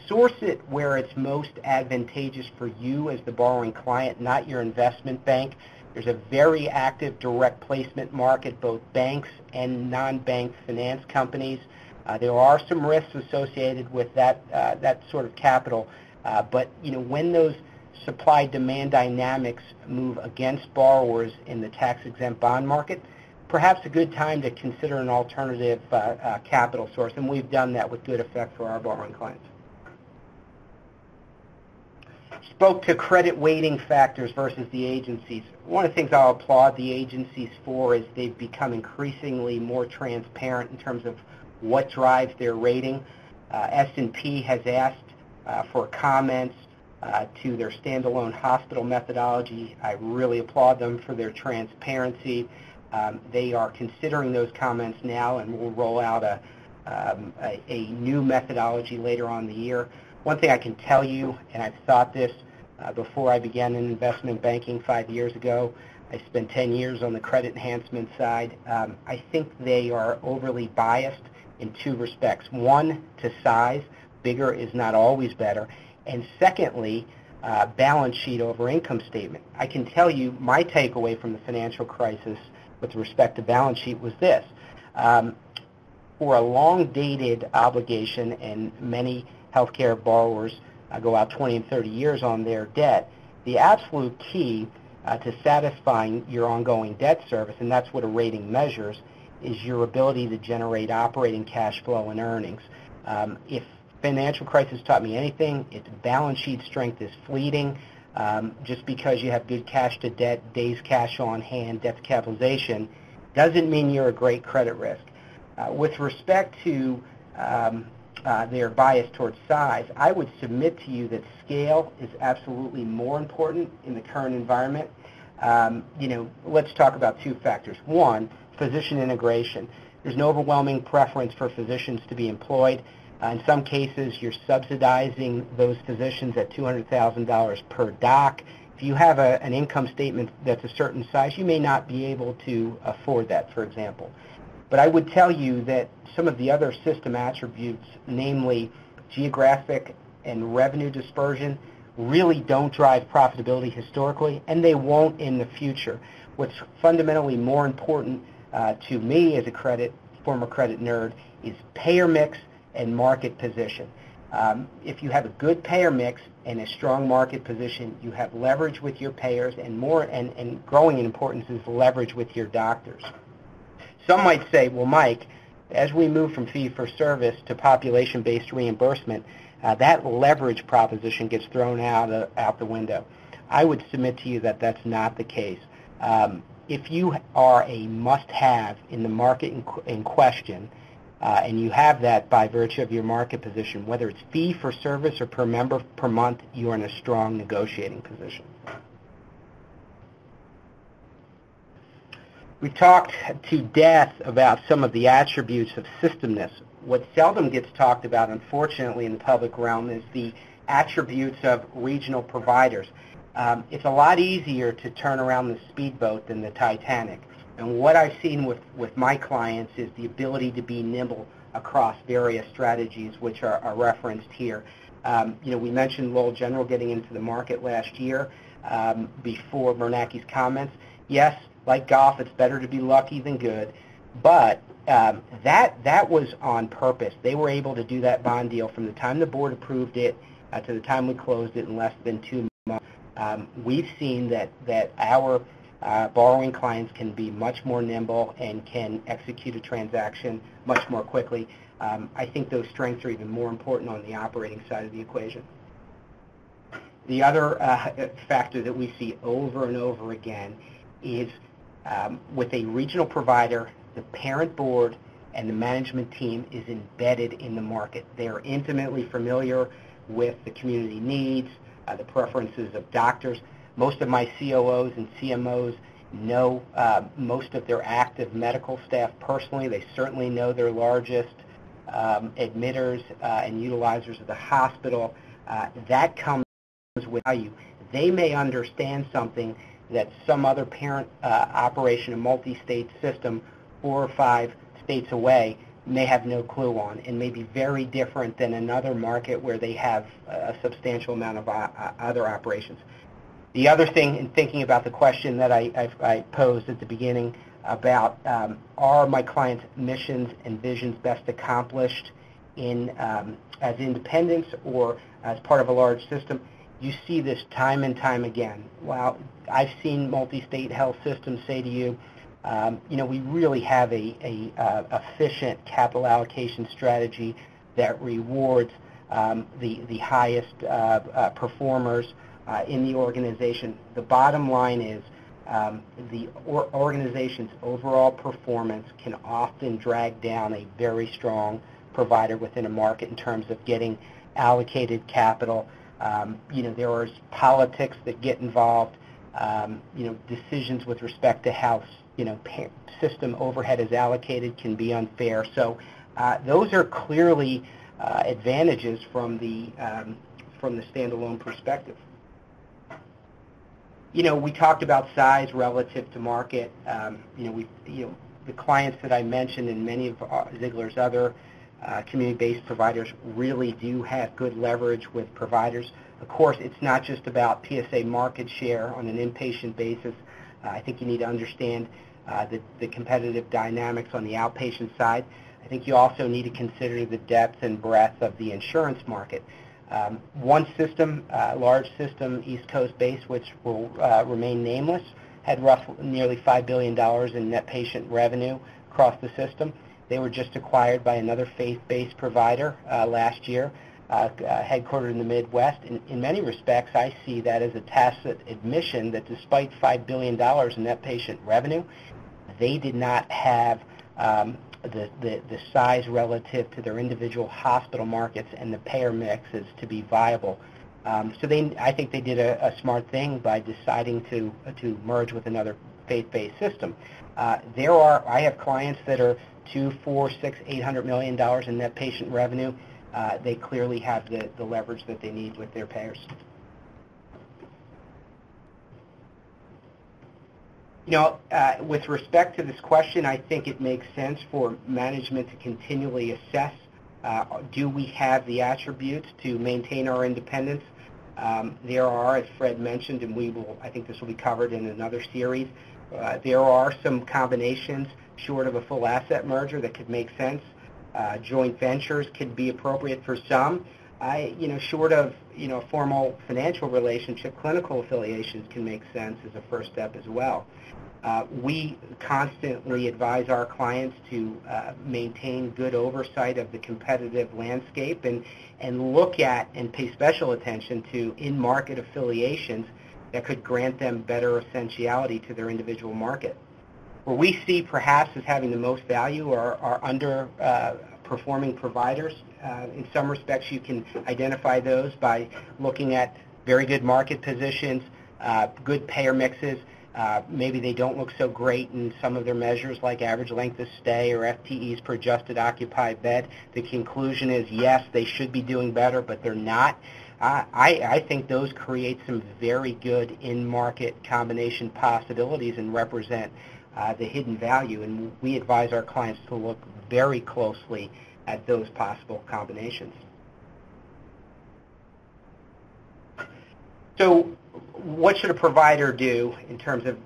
D: source it where it's most advantageous for you as the borrowing client, not your investment bank. There's a very active direct placement market, both banks and non-bank finance companies. There are some risks associated with that sort of capital, but when those supply-demand dynamics move against borrowers in the tax-exempt bond market, perhaps a good time to consider an alternative capital source, and we've done that with good effect for our borrowing clients. Spoke to credit weighting factors versus the agencies. One of the things I'll applaud the agencies for is they've become increasingly more transparent in terms of what drives their rating. S&P has asked for comments to their standalone hospital methodology. I really applaud them for their transparency. They are considering those comments now, and will roll out a new methodology later on in the year. One thing I can tell you, and I've thought this before I began in investment banking 5 years ago, I spent 10 years on the credit enhancement side. I think they are overly biased in two respects. One, to size. Bigger is not always better. And secondly, balance sheet over income statement. I can tell you my takeaway from the financial crisis with respect to balance sheet was this. For a long-dated obligation, and many healthcare borrowers go out 20 and 30 years on their debt, the absolute key to satisfying your ongoing debt service, and that's what a rating measures, is your ability to generate operating cash flow and earnings. If financial crisis taught me anything, its balance sheet strength is fleeting. Just because you have good cash to debt, days cash on hand, debt to capitalization, doesn't mean you're a great credit risk. With respect to their bias towards size, I would submit to you that scale is absolutely more important in the current environment. Let's talk about two factors. One, physician integration. There's an overwhelming preference for physicians to be employed. In some cases, you're subsidizing those physicians at $200,000 per doc. If you have an income statement that's a certain size, you may not be able to afford that, for example. But I would tell you that some of the other system attributes, namely geographic and revenue dispersion, really don't drive profitability historically, and they won't in the future. What's fundamentally more important to me as a former credit nerd is payer mix and market position. If you have a good payer mix and a strong market position, you have leverage with your payers, and growing in importance is leverage with your doctors. Some might say, well, Mike, as we move from fee-for-service to population-based reimbursement, that leverage proposition gets thrown out the window. I would submit to you that that's not the case. If you are a must-have in the market in question, and you have that by virtue of your market position, whether it's fee-for-service or per member per month, you are in a strong negotiating position. We've talked to death about some of the attributes of systemness. What seldom gets talked about, unfortunately, in the public realm is the attributes of regional providers. It's a lot easier to turn around the speedboat than the Titanic. And what I've seen with my clients is the ability to be nimble across various strategies, which are referenced here. We mentioned Lowell General getting into the market last year before Bernanke's comments. Yes, like golf, it's better to be lucky than good, but that was on purpose. They were able to do that bond deal from the time the board approved it to the time we closed it in less than 2 months. We've seen that our borrowing clients can be much more nimble and can execute a transaction much more quickly. I think those strengths are even more important on the operating side of the equation. The other factor that we see over and over again is with a regional provider, the parent board and the management team is embedded in the market. They are intimately familiar with the community needs, the preferences of doctors. Most of my COOs and CMOs know most of their active medical staff personally. They certainly know their largest admitters and utilizers of the hospital. That comes with value. They may understand something that some other parent operation, a multi-state system, 4 or 5 states away, may have no clue on, and may be very different than another market where they have a substantial amount of other operations. The other thing, in thinking about the question that I posed at the beginning about are my clients' missions and visions best accomplished in as independents or as part of a large system, you see this time and time again. Well, I've seen multi-state health systems say to you, we really have a efficient capital allocation strategy that rewards the highest performers in the organization. The bottom line is the organization's overall performance can often drag down a very strong provider within a market in terms of getting allocated capital. There is politics that get involved. Decisions with respect to how system overhead is allocated can be unfair. So those are clearly advantages from the standalone perspective. We talked about size relative to market. The clients that I mentioned and many of ZIEGLER's other community-based providers really do have good leverage with providers. Of course, it's not just about PSA market share on an inpatient basis. I think you need to understand the competitive dynamics on the outpatient side. I think you also need to consider the depth and breadth of the insurance market. One system, large system, East Coast based, which will remain nameless, had nearly $5 billion in net patient revenue across the system. They were just acquired by another faith-based provider last year, headquartered in the Midwest. In many respects, I see that as a tacit admission that despite $5 billion in net patient revenue, they did not have the size relative to their individual hospital markets and the payer mixes to be viable. I think they did a smart thing by deciding to merge with another faith-based system. I have clients that are $200, $400, $600, $800 million in net patient revenue. They clearly have the leverage that they need with their payers. With respect to this question, I think it makes sense for management to continually assess, do we have the attributes to maintain our independence? There are, as Fred mentioned, and I think this will be covered in another series, there are some combinations short of a full asset merger that could make sense. Joint ventures could be appropriate for some. Short of formal financial relationship, clinical affiliations can make sense as a first step as well. We constantly advise our clients to maintain good oversight of the competitive landscape and look at and pay special attention to in-market affiliations that could grant them better essentiality to their individual market. Where we see perhaps as having the most value are underperforming providers. In some respects, you can identify those by looking at very good market positions, good payer mixes. Maybe they don't look so great in some of their measures like average length of stay or FTEs per adjusted occupied bed. The conclusion is, yes, they should be doing better, but they're not. I think those create some very good in-market combination possibilities and represent the hidden value, and we advise our clients to look very closely at those possible combinations. So what should a provider do in terms of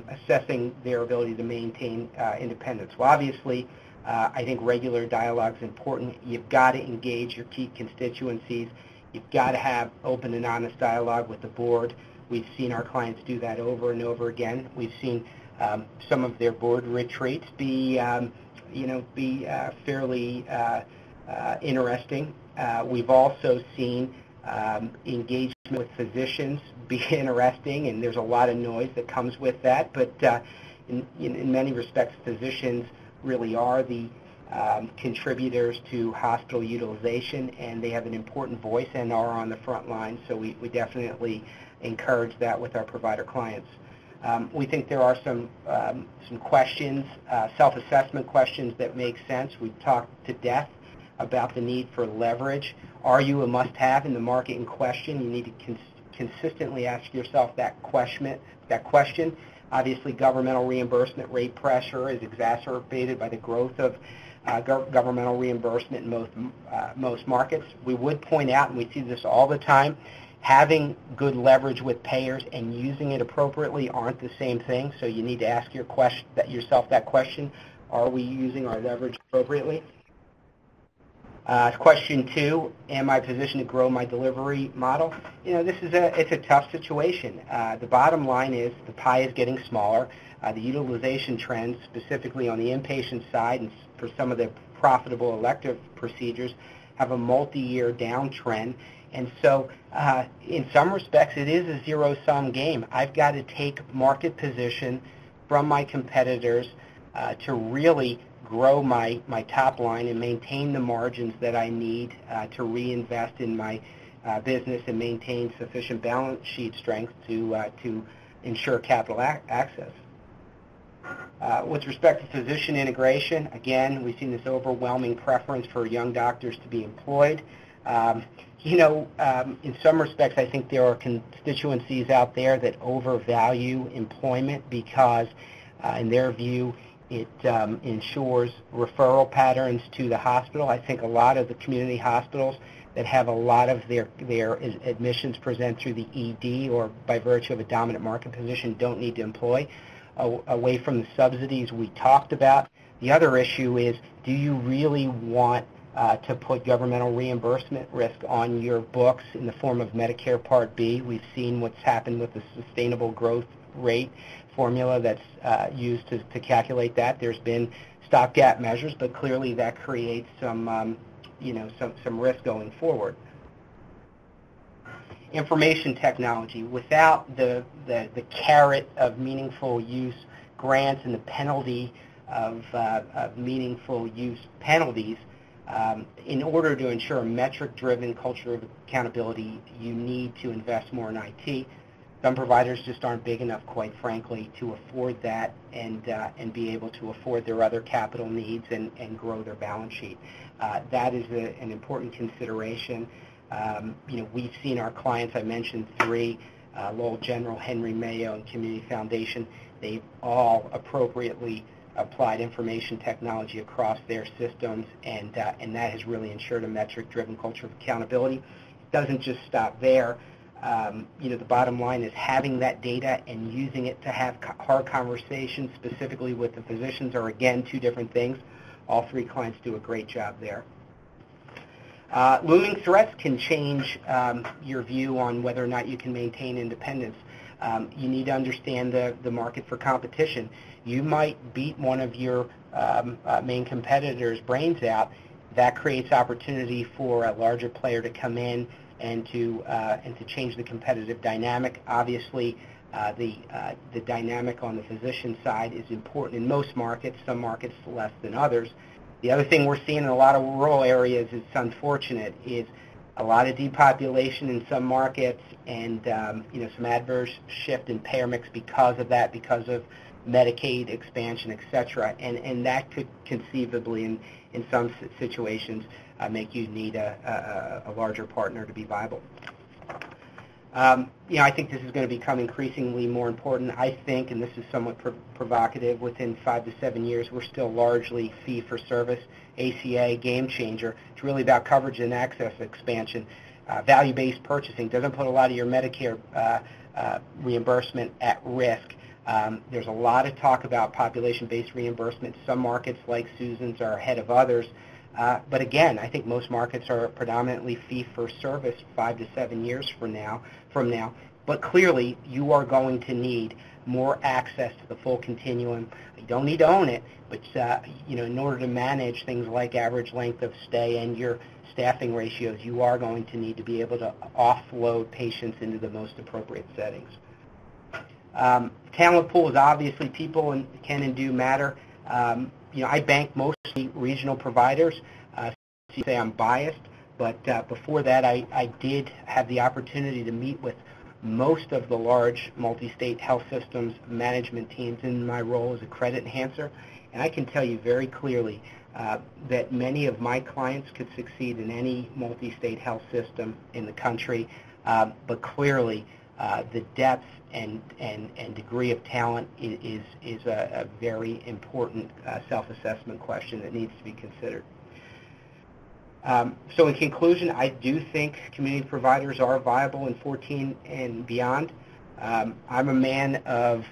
D: assessing their ability to maintain independence? Well, obviously, I think regular dialogue is important. You've got to engage your key constituencies. You've got to have open and honest dialogue with the board. We've seen our clients do that over and over again. We've seen some of their board retreats be fairly interesting. We've also seen engagement with physicians be interesting, and there's a lot of noise that comes with that. But in many respects, physicians really are the contributors to hospital utilization, and they have an important voice and are on the front line. So we definitely encourage that with our provider clients. We think there are some questions, self-assessment questions that make sense. We've talked to death about the need for leverage. Are you a must-have in the market in question? You need to consistently ask yourself that question. Obviously, governmental reimbursement rate pressure is exacerbated by the growth of governmental reimbursement in most markets. We would point out, and we see this all the time, having good leverage with payers and using it appropriately aren't the same thing. So you need to ask yourself that question: are we using our leverage appropriately? Question 2, am I positioned to grow my delivery model? It's a tough situation. The bottom line is the pie is getting smaller. The utilization trends, specifically on the inpatient side and for some of the profitable elective procedures, have a multi-year downtrend. And so in some respects, it is a zero-sum game. I've got to take market position from my competitors to really grow my top line and maintain the margins that I need to reinvest in my business and maintain sufficient balance sheet strength to ensure capital access. With respect to physician integration, again, we've seen this overwhelming preference for young doctors to be employed. In some respects, I think there are constituencies out there that overvalue employment because, in their view, it ensures referral patterns to the hospital. I think a lot of the community hospitals that have a lot of their admissions present through the ED or by virtue of a dominant market position don't need to employ. Away from the subsidies we talked about, the other issue is, do you really want to put governmental reimbursement risk on your books in the form of Medicare Part B? We've seen what's happened with the sustainable growth rate formula that's used to calculate that. There's been stopgap measures, but clearly that creates some risk going forward. Information technology. Without the carrot of meaningful use grants and the penalty of meaningful use penalties, in order to ensure a metric-driven culture of accountability, you need to invest more in IT. Some providers just aren't big enough, quite frankly, to afford that and be able to afford their other capital needs and grow their balance sheet. That is an important consideration. We've seen our clients, I mentioned 3, Lowell General, Henry Mayo, and Community Foundation. They've all appropriately applied information technology across their systems, and that has really ensured a metric-driven culture of accountability. It doesn't just stop there. The bottom line is having that data and using it to have hard conversations, specifically with the physicians, are, again, 2 different things. All 3 clients do a great job there. Looming threats can change your view on whether or not you can maintain independence. You need to understand the market for competition. You might beat one of your main competitors' brains out. That creates opportunity for a larger player to come in and to change the competitive dynamic. Obviously, the dynamic on the physician side is important in most markets, some markets less than others. The other thing we're seeing in a lot of rural areas, it's unfortunate, is a lot of depopulation in some markets and some adverse shift in payer mix because of that, because of Medicaid expansion, et cetera. And that could conceivably, in some situations, make you need a larger partner to be viable. I think this is going to become increasingly more important. I think, and this is somewhat provocative, within 5 to 7 years, we're still largely fee-for-service. ACA, game changer. It's really about coverage and access expansion. Value-based purchasing doesn't put a lot of your Medicare reimbursement at risk. There's a lot of talk about population-based reimbursement. Some markets, like Susan's, are ahead of others. But again, I think most markets are predominantly fee-for-service 5 to 7 years from now. But clearly, you are going to need more access to the full continuum. You don't need to own it, but in order to manage things like average length of stay and your staffing ratios, you are going to need to be able to offload patients into the most appropriate settings. Talent pool is obviously people can and do matter. I bank mostly regional providers. So say I'm biased, but before that, I did have the opportunity to meet with most of the large multi-state health systems management teams in my role as a credit enhancer, and I can tell you very clearly that many of my clients could succeed in any multi-state health system in the country. but clearly the depth and degree of talent is a very important self-assessment question that needs to be considered. So in conclusion, I do think community providers are viable in 14 and beyond. I'm a man of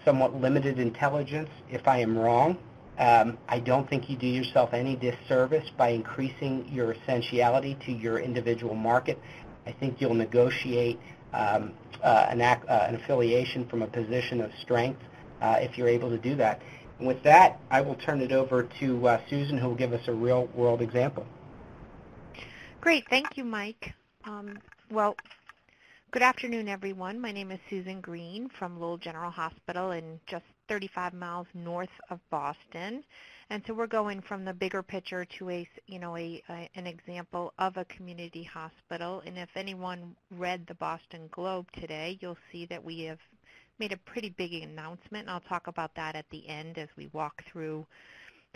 D: somewhat limited intelligence. If I am wrong, I don't think you do yourself any disservice by increasing your essentiality to your individual market. I think you'll negotiate an affiliation from a position of strength if you're able to do that. And with that, I will turn it over to Susan, who will give us a real-world example.
E: Great. Thank you, Mike. Well, good afternoon, everyone. My name is Susan Green from Lowell General Hospital in just 35 miles north of Boston. And so we're going from the bigger picture to an example of a community hospital. And if anyone read the Boston Globe today, you'll see that we have made a pretty big announcement. And I'll talk about that at the end as we walk through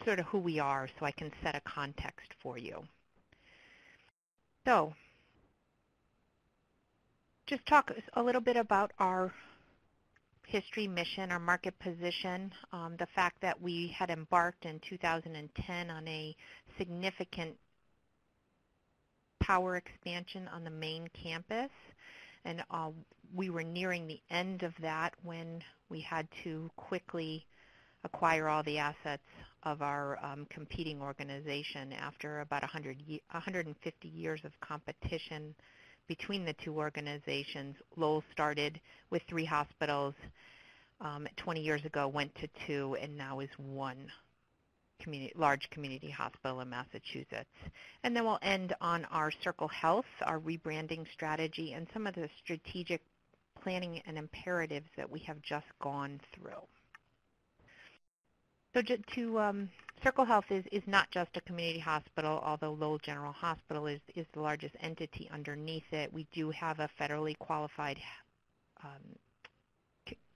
E: sort of who we are so I can set a context for you. So just talk a little bit about our history, mission, our market position, the fact that we had embarked in 2010 on a significant power expansion on the main campus, and we were nearing the end of that when we had to quickly acquire all the assets of our competing organization after about 150 years of competition between the two organizations. Lowell started with 3 hospitals 20 years ago, went to 2, and now is 1 large community hospital in Massachusetts. And then we'll end on our CircleHealth, our rebranding strategy, and some of the strategic planning and imperatives that we have just gone through. So CircleHealth is not just a community hospital, although Lowell General Hospital is the largest entity underneath it. We do have a federally qualified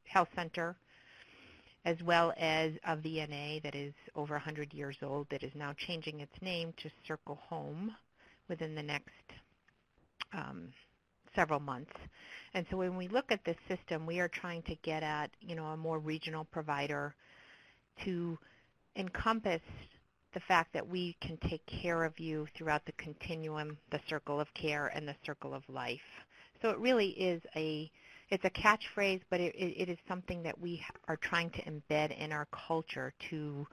E: health center, as well as a VNA that is over 100 years old that is now changing its name to Circle Home within the next several months. And so when we look at this system, we are trying to get at a more regional provider to encompass the fact that we can take care of you throughout the continuum, the circle of care and the circle of life. So it really is it's a catchphrase, but it is something that we are trying to embed in our culture to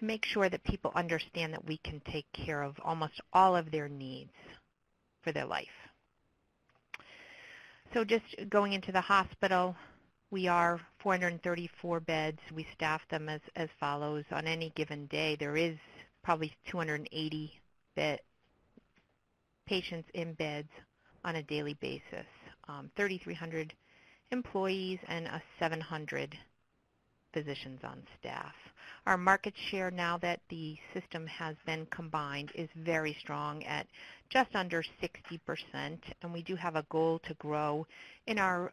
E: make sure that people understand that we can take care of almost all of their needs for their life. So just going into the hospital, we are 434 beds. We staff them as follows. On any given day, there is probably 280 patients in beds on a daily basis, 3,300 employees, and 700 physicians on staff. Our market share, now that the system has been combined, is very strong at just under 60%, and we do have a goal to grow in our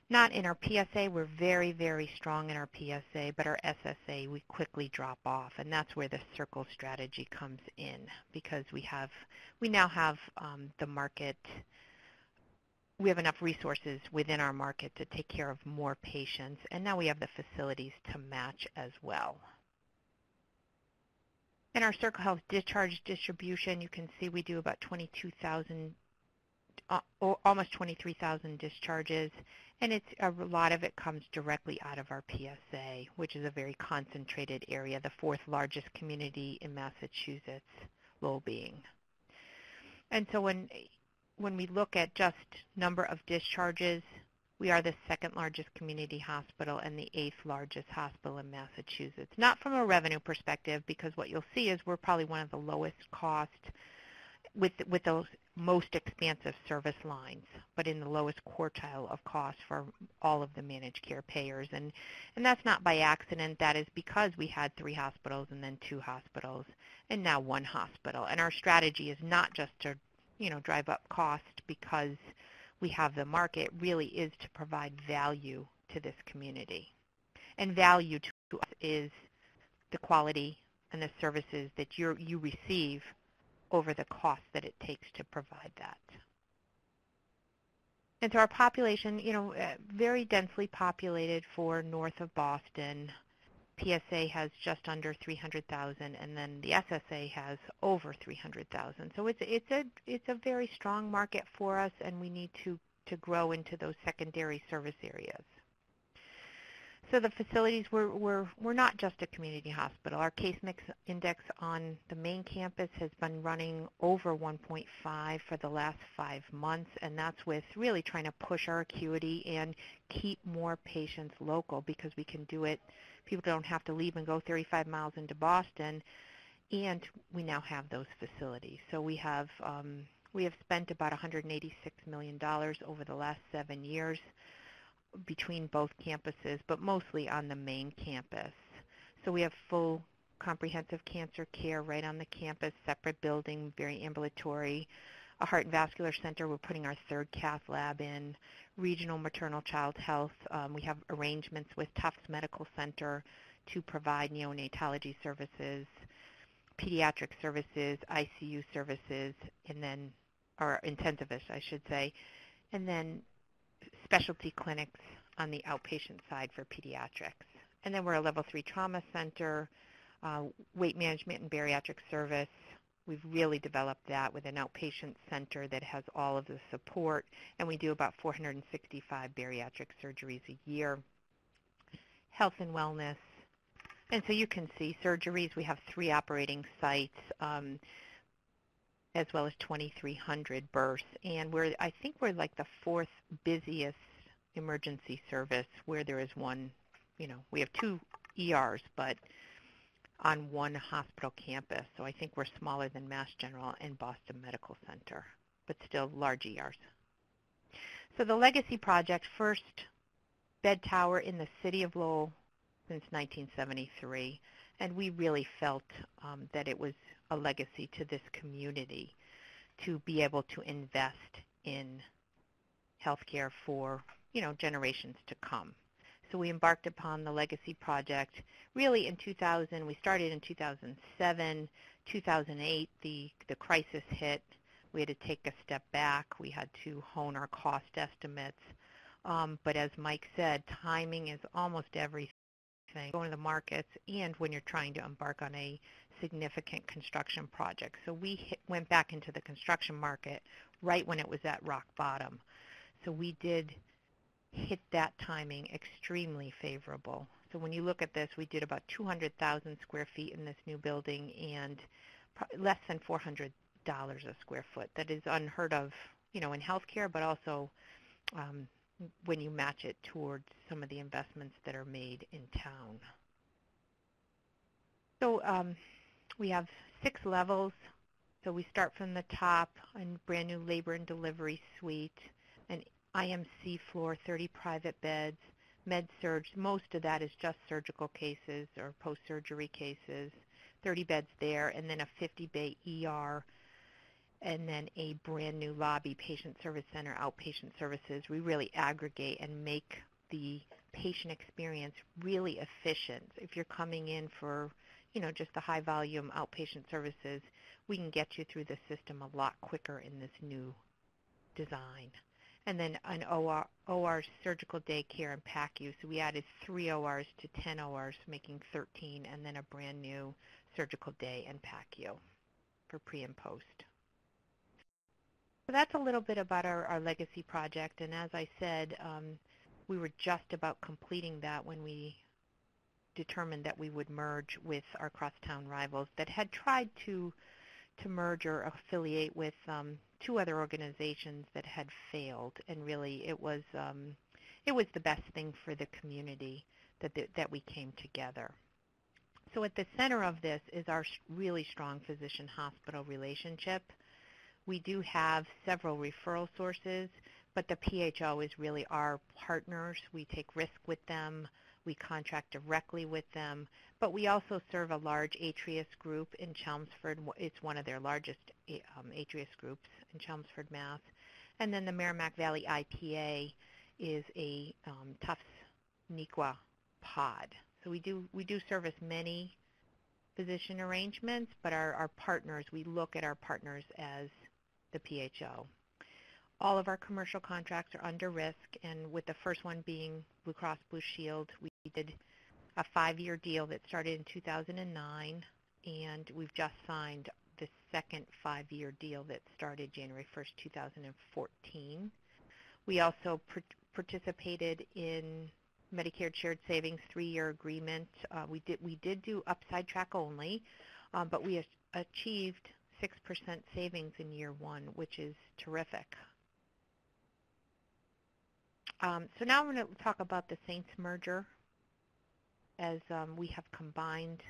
E: not in our PSA. We're very, very strong in our PSA, but our SSA, we quickly drop off, and that's where the circle strategy comes in, because we now have the market. We have enough resources within our market to take care of more patients, and now we have the facilities to match as well. In our CircleHealth discharge distribution, you can see we do about 22,000, almost 23,000 discharges, and a lot of it comes directly out of our PSA, which is a very concentrated area, the 4th largest community in Massachusetts, Lowell being. And so when we look at just number of discharges, we are the 2nd largest community hospital and the 8th largest hospital in Massachusetts. Not from a revenue perspective, because what you'll see is we're probably one of the lowest cost with those most expansive service lines, but in the lowest quartile of cost for all of the managed care payers. And that's not by accident. That is because we had 3 hospitals and then 2 hospitals and now 1 hospital. And our strategy is not just to drive up cost because we have the market. Really is to provide value to this community. And value to us is the quality and the services that you receive over the cost that it takes to provide that. And so our population, very densely populated for north of Boston. PSA has just under 300,000, and then the SSA has over 300,000. So it's a very strong market for us, and we need to grow into those secondary service areas. So the facilities, we're not just a community hospital. Our case mix index on the main campus has been running over 1.5 for the last 5 months, and that's with really trying to push our acuity and keep more patients local, because we can do it. People don't have to leave and go 35 miles into Boston, and we now have those facilities. So we have spent about $186 million over the last 7 years between both campuses, but mostly on the main campus. So we have full comprehensive cancer care right on the campus, separate building, very ambulatory. A heart and vascular center, we're putting our third cath lab in. Regional maternal child health, we have arrangements with Tufts Medical Center to provide neonatology services, pediatric services, ICU services, and then, or intensivist, I should say, and then specialty clinics on the outpatient side for pediatrics. And then we're a level 3 trauma center, weight management and bariatric service. We've really developed that with an outpatient center that has all of the support, and we do about 465 bariatric surgeries a year. Health and wellness. And so you can see surgeries. We have 3 operating sites, as well as 2,300 births. And I think we're like the 4th busiest emergency service, where there is one, we have 2 ERs, but on one hospital campus. So I think we're smaller than Mass General and Boston Medical Center, but still large ERs. So the Legacy Project, first bed tower in the city of Lowell since 1973, and we really felt that it was a legacy to this community to be able to invest in healthcare for, generations to come. So we embarked upon the Legacy Project really in 2000. We started in 2007. 2008, the crisis hit. We had to take a step back. We had to hone our cost estimates. But as Mike said, timing is almost everything. Going to the markets, and when you're trying to embark on a significant construction project. So we went back into the construction market right when it was at rock bottom. So we did hit that timing extremely favorable. So when you look at this, we did about 200,000 square feet in this new building, and less than $400 a square foot. That is unheard of, in healthcare, but also when you match it towards some of the investments that are made in town. So we have 6 levels. So we start from the top, a brand new labor and delivery suite, an IMC floor, 30 private beds, med-surg. Most of that is just surgical cases or post-surgery cases, 30 beds there, and then a 50-bay ER, and then a brand new lobby, patient service center, outpatient services. We really aggregate and make the patient experience really efficient. If you're coming in for, just the high volume outpatient services, we can get you through the system a lot quicker in this new design. And then an OR surgical daycare and PACU. So we added 3 ORs to 10 ORs, making 13, and then a brand new surgical day and PACU for pre and post. So that's a little bit about our Legacy Project, and as I said, we were just about completing that when we determined that we would merge with our crosstown rivals that had tried to merge or affiliate with 2 other organizations that had failed, and really it was the best thing for the community that we came together. So at the center of this is our really strong physician-hospital relationship. We do have several referral sources, but the PHO is really our partners. We take risk with them. We contract directly with them. But we also serve a large Atrius group in Chelmsford. It's one of their largest Atrius groups in Chelmsford, Mass. And then the Merrimack Valley IPA is a Tufts NEQA pod. So we do service many physician arrangements, but our partners, we look at our partners as the PHO. All of our commercial contracts are under risk, and with the first one being Blue Cross Blue Shield, we did a 5-year deal that started in 2009, and we've just signed the second 5-year deal that started January 1st, 2014. We also participated in Medicare Shared Savings 3-year agreement. We did do upside track only, but we achieved 6% savings in year 1, which is terrific. So now I'm going to talk about the Saints merger, as we have combined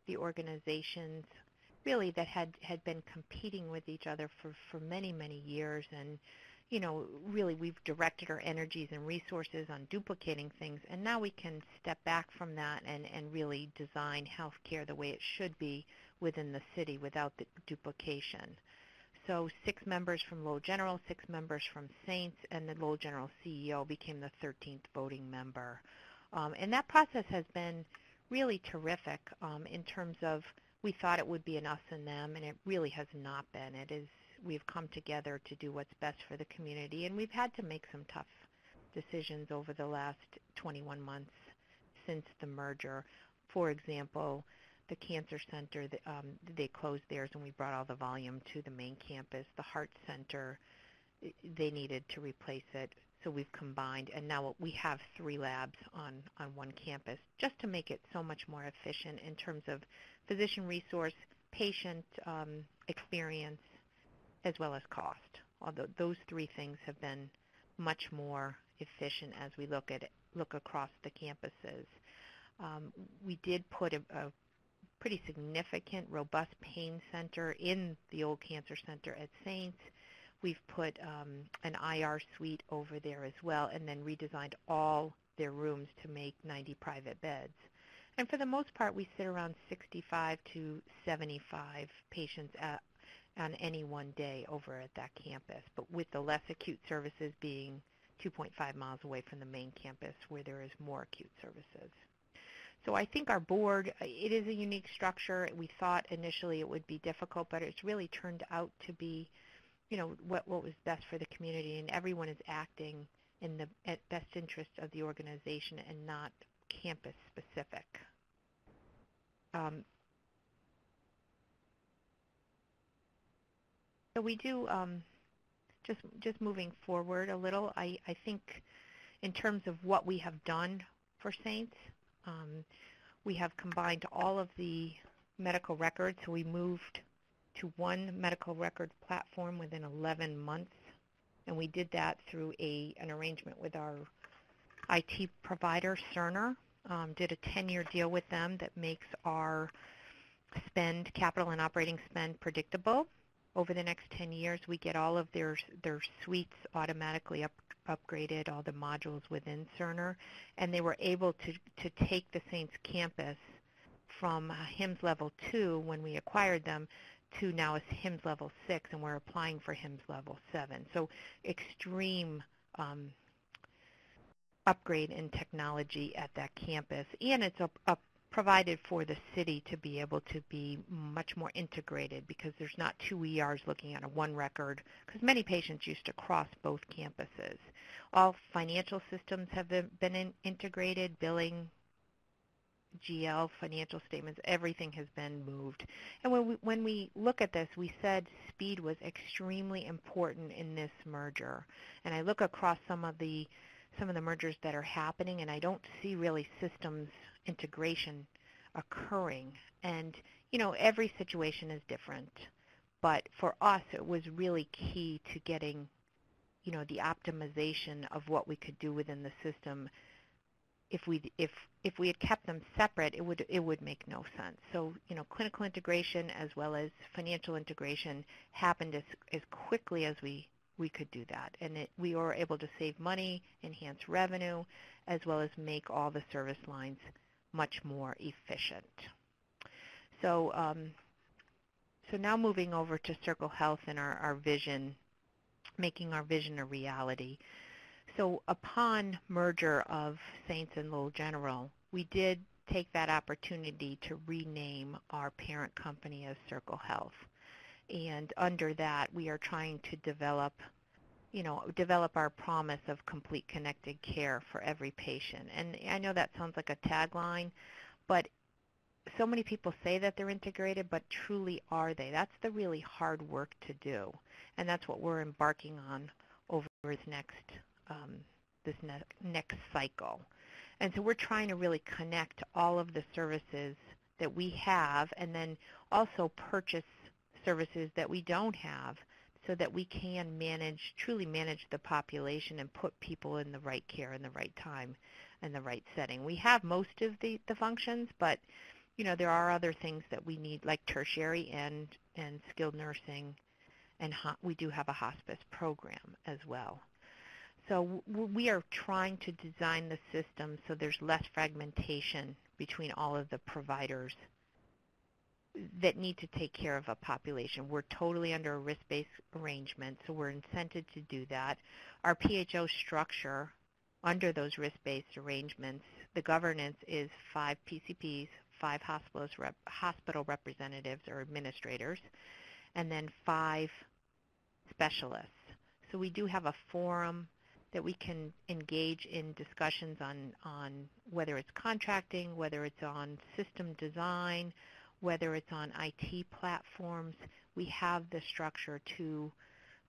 E: the organizations really that had been competing with each other for many, many years. And, really we've directed our energies and resources on duplicating things. And now we can step back from that and really design healthcare the way it should be within the city without the duplication. So 6 members from Lowell General, 6 members from Saints, and the Lowell General CEO became the 13th voting member. And that process has been really terrific in terms of we thought it would be an us and them, and it really has not been. We've come together to do what's best for the community, and we've had to make some tough decisions over the last 21 months since the merger. For example, the Cancer Center, they closed theirs and we brought all the volume to the main campus. The Heart Center, they needed to replace it, so we've combined, and now we have 3 labs on one campus just to make it so much more efficient in terms of physician resource, patient experience, as well as cost. Although those 3 things have been much more efficient as we look across the campuses. We did put a pretty significant, robust pain center in the old Cancer Center at Saints. We've put an IR suite over there as well, and then redesigned all their rooms to make 90 private beds. And for the most part, we sit around 65 to 75 patients on any one day over at that campus, but with the less acute services being 2.5 miles away from the main campus where there is more acute services. So I think our board, it is a unique structure. We thought initially it would be difficult, but it's really turned out to be, what was best for the community, and everyone is acting in the best interest of the organization and not campus specific. So we do, just moving forward a little, I think in terms of what we have done for Saints, we have combined all of the medical records. So we moved to one medical record platform within 11 months, and we did that through an arrangement with our IT provider, Cerner. Did a 10-year deal with them that makes our spend, capital and operating spend, predictable. Over the next 10 years, we get all of their suites automatically upgraded, all the modules within Cerner, and they were able to take the Saints campus from HIMSS Level 2 when we acquired them to now a HIMSS Level 6, and we're applying for HIMSS Level 7. So extreme upgrade in technology at that campus, and it's provided for the city to be able to be much more integrated because there's not 2 ERs looking at one record, because many patients used to cross both campuses. All financial systems have been integrated, billing, GL, financial statements, everything has been moved. And when we look at this, we said speed was extremely important in this merger. And I look across some of the mergers that are happening, and I don't see really systems integration occurring. And, every situation is different. But for us, it was really key to getting, the optimization of what we could do within the system. If we had kept them separate, it would make no sense. So, clinical integration as well as financial integration happened as quickly as we could do that. And we were able to save money, enhance revenue, as well as make all the service lines much more efficient. So, so now moving over to CircleHealth and our vision, making our vision a reality. So upon merger of Saints and Lowell General, we did take that opportunity to rename our parent company as CircleHealth. And under that, we are trying to develop our promise of complete connected care for every patient. And I know that sounds like a tagline, but so many people say that they're integrated, but truly are they? That's the really hard work to do, and that's what we're embarking on over this next cycle. And so we're trying to really connect all of the services that we have, and then also purchase services that we don't have, so that we can truly manage the population and put people in the right care in the right time and the right setting. We have most of the functions, but there are other things that we need, like tertiary and skilled nursing, and we do have a hospice program as well. So we are trying to design the system so there's less fragmentation between all of the providers that need to take care of a population. We're totally under a risk-based arrangement, so we're incented to do that. Our PHO structure under those risk-based arrangements, the governance is 5 PCPs, 5 hospital representatives or administrators, and then 5 specialists. So we do have a forum that we can engage in discussions on whether it's contracting, whether it's on system design, whether it's on IT platforms. We have the structure to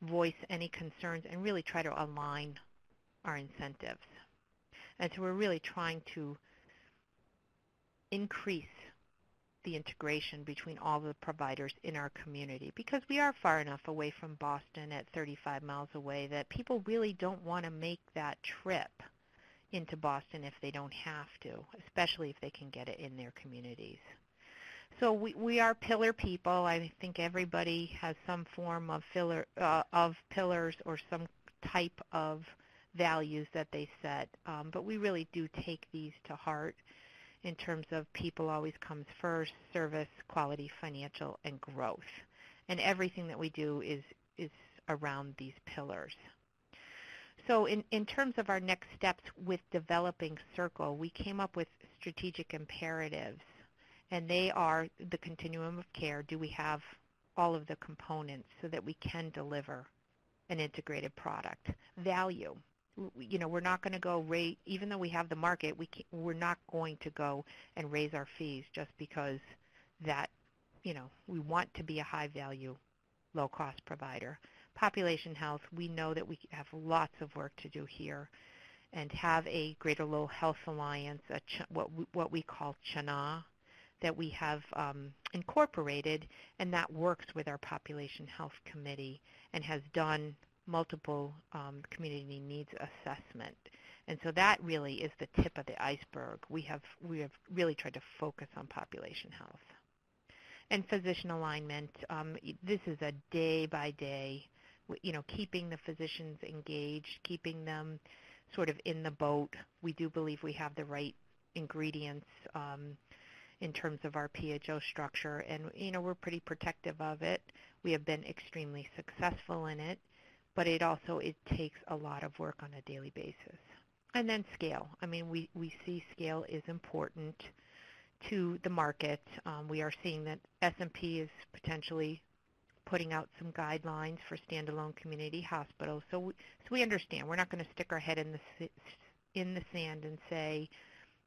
E: voice any concerns and really try to align our incentives. And so we're really trying to increase the integration between all the providers in our community, because we are far enough away from Boston at 35 miles away that people really don't want to make that trip into Boston if they don't have to, especially if they can get it in their communities. So we are pillar people. I think everybody has some form of pillars or some type of values that they set, but we really do take these to heart in terms of people always comes first, service, quality, financial, and growth. And everything that we do is around these pillars. So in terms of our next steps with developing Circle, we came up with strategic imperatives, and they are the continuum of care. Do we have all of the components so that we can deliver an integrated product? Value. We're not going to go rate, even though we have the market, we're not going to go and raise our fees just because that, we want to be a high-value, low-cost provider. Population health, we know that we have lots of work to do here, and have a Greater Lowell Health Alliance, what we call CHNA, that we have incorporated, and that works with our Population Health Committee and has done multiple community needs assessment. And so that really is the tip of the iceberg. We have really tried to focus on population health. And physician alignment, this is a day by day, keeping the physicians engaged, keeping them sort of in the boat. We do believe we have the right ingredients in terms of our PHO structure, and we're pretty protective of it. We have been extremely successful in it, but it takes a lot of work on a daily basis. And then scale. I mean, we see scale is important to the market. We are seeing that S&P is potentially putting out some guidelines for standalone community hospitals. So we understand. We're not going to stick our head in the sand and say,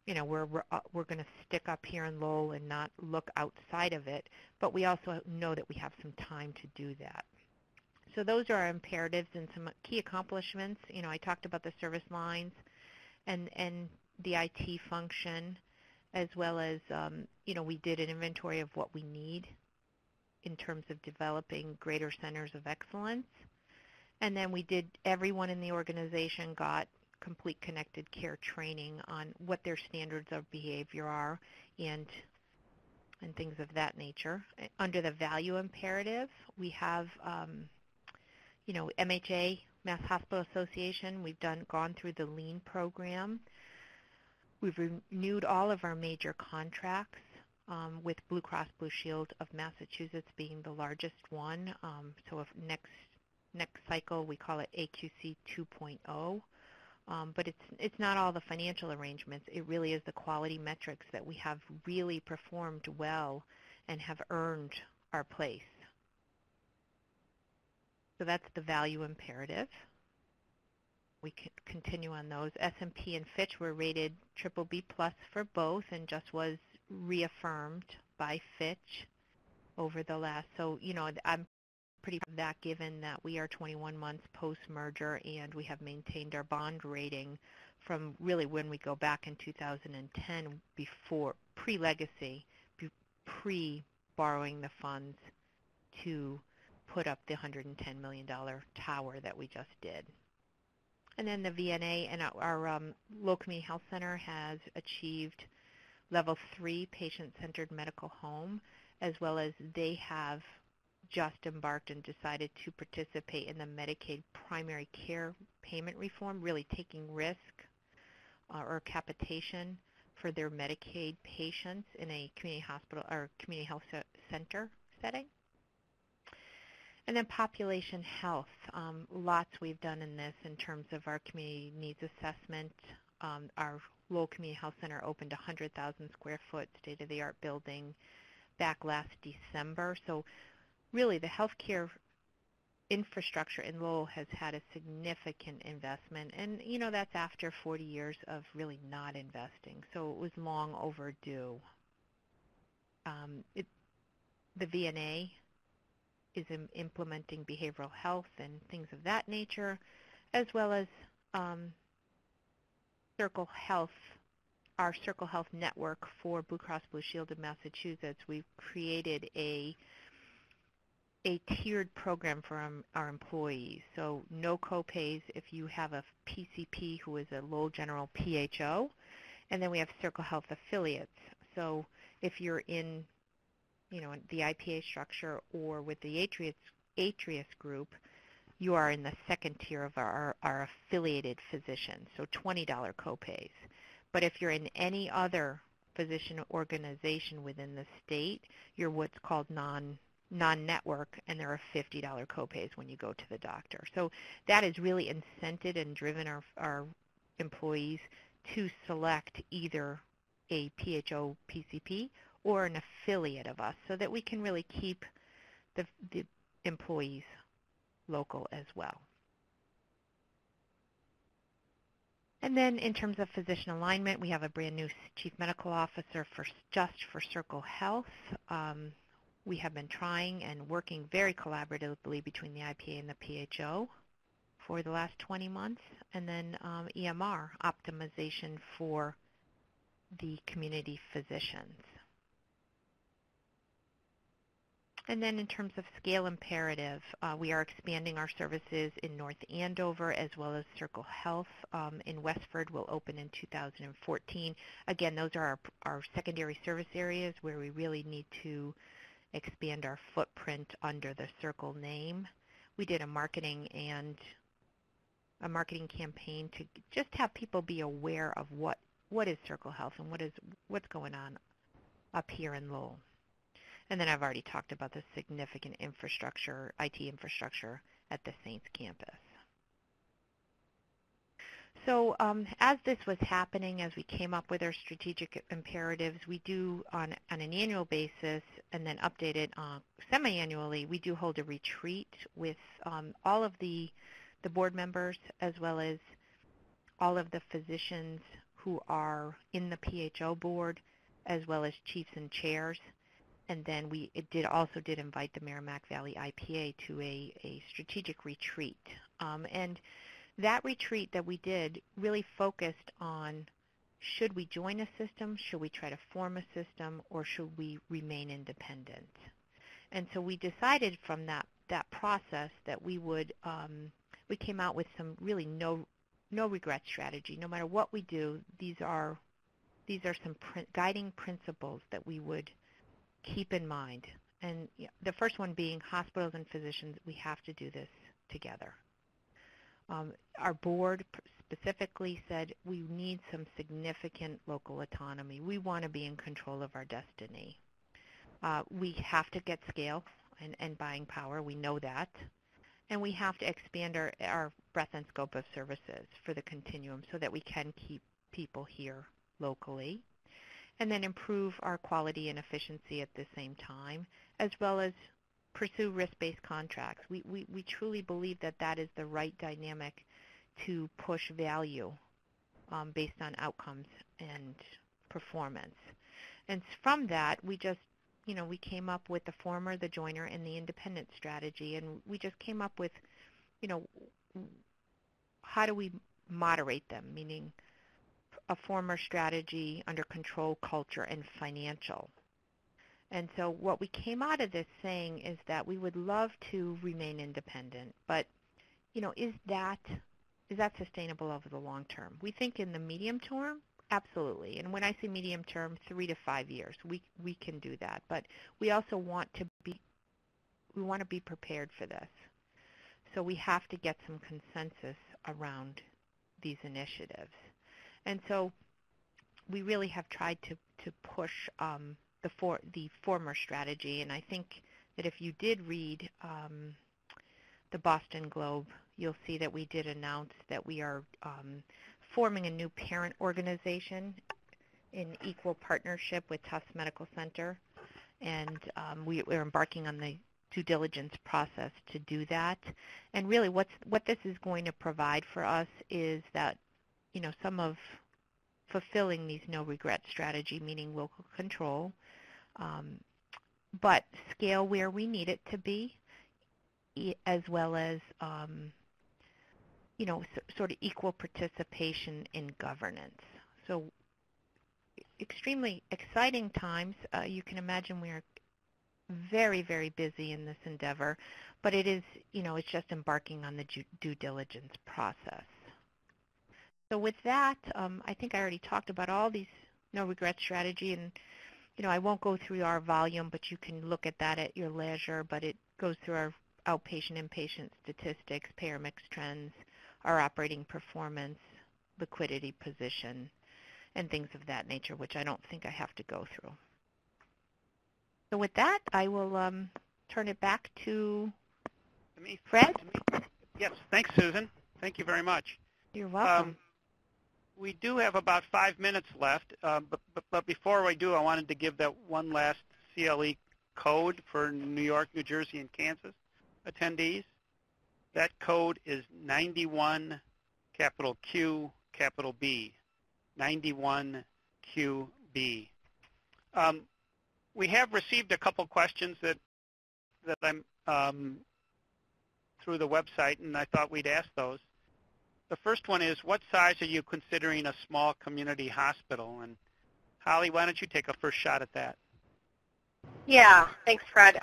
E: we're going to stick up here in Lowell and not look outside of it. But we also know that we have some time to do that. So those are our imperatives and some key accomplishments. I talked about the service lines and the IT function, as well as, we did an inventory of what we need in terms of developing greater centers of excellence. And then everyone in the organization got complete connected care training on what their standards of behavior are and things of that nature. Under the value imperative, we have MHA, Mass Hospital Association, we've gone through the LEAN program. We've renewed all of our major contracts, with Blue Cross Blue Shield of Massachusetts being the largest one. So if next cycle, we call it AQC 2.0. But it's not all the financial arrangements. It really is the quality metrics that we have really performed well and have earned our place. So that's the value imperative. We can continue on those. S&P and Fitch were rated BBB+ for both and just was reaffirmed by Fitch over the last. So, I'm pretty proud of that given that we are 21 months post-merger and we have maintained our bond rating from really when we go back in 2010 before, pre-legacy, pre-borrowing the funds to put up the $110 million tower that we just did. And then the VNA and our Lowell Community Health Center has achieved Level 3 patient-centered medical home, as well as they have just embarked and decided to participate in the Medicaid primary care payment reform, really taking risk or capitation for their Medicaid patients in a community hospital or community health center setting. And then population health, lots we've done in this in terms of our community needs assessment. Our Lowell Community Health Center opened a 100,000 square foot state-of-the-art building back last December. So really the healthcare infrastructure in Lowell has had a significant investment. And, that's after 40 years of really not investing. So it was long overdue. The VNA is implementing behavioral health and things of that nature, as well as Circle Health, our Circle Health network for Blue Cross Blue Shield of Massachusetts. We've created a tiered program for our employees. So no copays if you have a PCP who is a Lowell General PHO, and then we have Circle Health affiliates. So if you're in the IPA structure or with the Atrius group, you are in the second tier of our affiliated physicians, so $20 copays. But if you're in any other physician organization within the state, you're what's called non-network, and there are $50 copays when you go to the doctor. So that has really incented and driven our employees to select either a PHO PCP or an affiliate of us so that we can really keep the employees local as well. And then in terms of physician alignment, we have a brand new chief medical officer just for Circle Health. We have been trying and working very collaboratively between the IPA and the PHO for the last 20 months. And then EMR optimization for the community physicians. And then in terms of scale imperative, we are expanding our services in North Andover as well as Circle Health in Westford will open in 2014. Again, those are our secondary service areas where we really need to expand our footprint under the Circle name. We did a marketing campaign to just have people be aware of what is Circle Health and what's going on up here in Lowell. And then I've already talked about the significant infrastructure, IT infrastructure at the Saints campus. So as this was happening, as we came up with our strategic imperatives, we do on an annual basis and then updated semi-annually, we do hold a retreat with all of the board members as well as all of the physicians who are in the PHO board as well as chiefs and chairs. And then we also did invite the Merrimack Valley IPA to a strategic retreat. And that retreat that we did really focused on, should we join a system, should we try to form a system, or should we remain independent? And so we decided from that process that we came out with some really no regret strategy. No matter what we do, these are some guiding principles that we would keep in mind. And the first one being hospitals and physicians, we have to do this together. Our board specifically said we need some significant local autonomy. We want to be in control of our destiny. We have to get scale and buying power. We know that. And we have to expand our breadth and scope of services for the continuum so that we can keep people here locally, and then improve our quality and efficiency at the same time, as well as pursue risk-based contracts. We truly believe that that is the right dynamic to push value based on outcomes and performance. And from that, we just, we came up with the former, the joiner, and the independent strategy, and we just came up with, how do we moderate them, meaning a former strategy under control, culture, and financial. And so what we came out of this saying is that we would love to remain independent, but, is that sustainable over the long term? We think in the medium term, absolutely. And when I say medium term, 3 to 5 years, we can do that. But we also want to be prepared for this. So we have to get some consensus around these initiatives. And so we really have tried to push the former strategy. And I think that if you did read the Boston Globe, you'll see that we did announce that we are forming a new parent organization in equal partnership with Tufts Medical Center. And we're embarking on the due diligence process to do that. And really what this is going to provide for us is that, some of fulfilling these no-regret strategy, meaning local control, but scale where we need it to be, as well as, sort of equal participation in governance. So extremely exciting times. You can imagine we are very, very busy in this endeavor, but it is, it's just embarking on the due diligence process. So with that, I think I already talked about all these no-regret strategy, and, I won't go through our volume, but you can look at that at your leisure, but it goes through our outpatient, inpatient statistics, payer mix trends, our operating performance, liquidity position, and things of that nature, which I don't think I have to go through. So with that, I will turn it back to Fred.
B: Yes, thanks, Susan. Thank you very much.
E: You're welcome.
B: We do have about 5 minutes left, but before we do, I wanted to give that one last CLE code for New York, New Jersey, and Kansas attendees. That code is 91 capital Q, capital B, 91QB. We have received a couple questions that I'm through the website, and I thought we'd ask those. The first one is, what size are you considering a small community hospital? And Holly, why don't you take a first shot at that?
C: Yeah, thanks, Fred.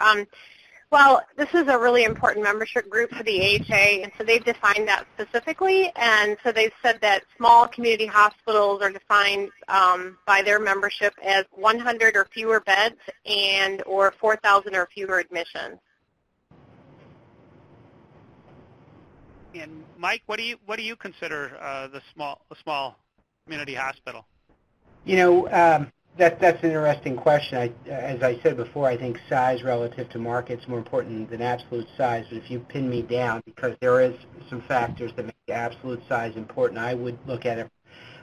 C: Well, this is a really important membership group for the AHA, and so they've defined that specifically. And so they've said that small community hospitals are defined by their membership as 100 or fewer beds and or 4,000 or fewer admissions.
B: And Mike, what do you consider a small community hospital?
D: That's an interesting question. As I said before, I think size relative to market is more important than absolute size. But if you pin me down, because there is some factors that make absolute size important, I would look at it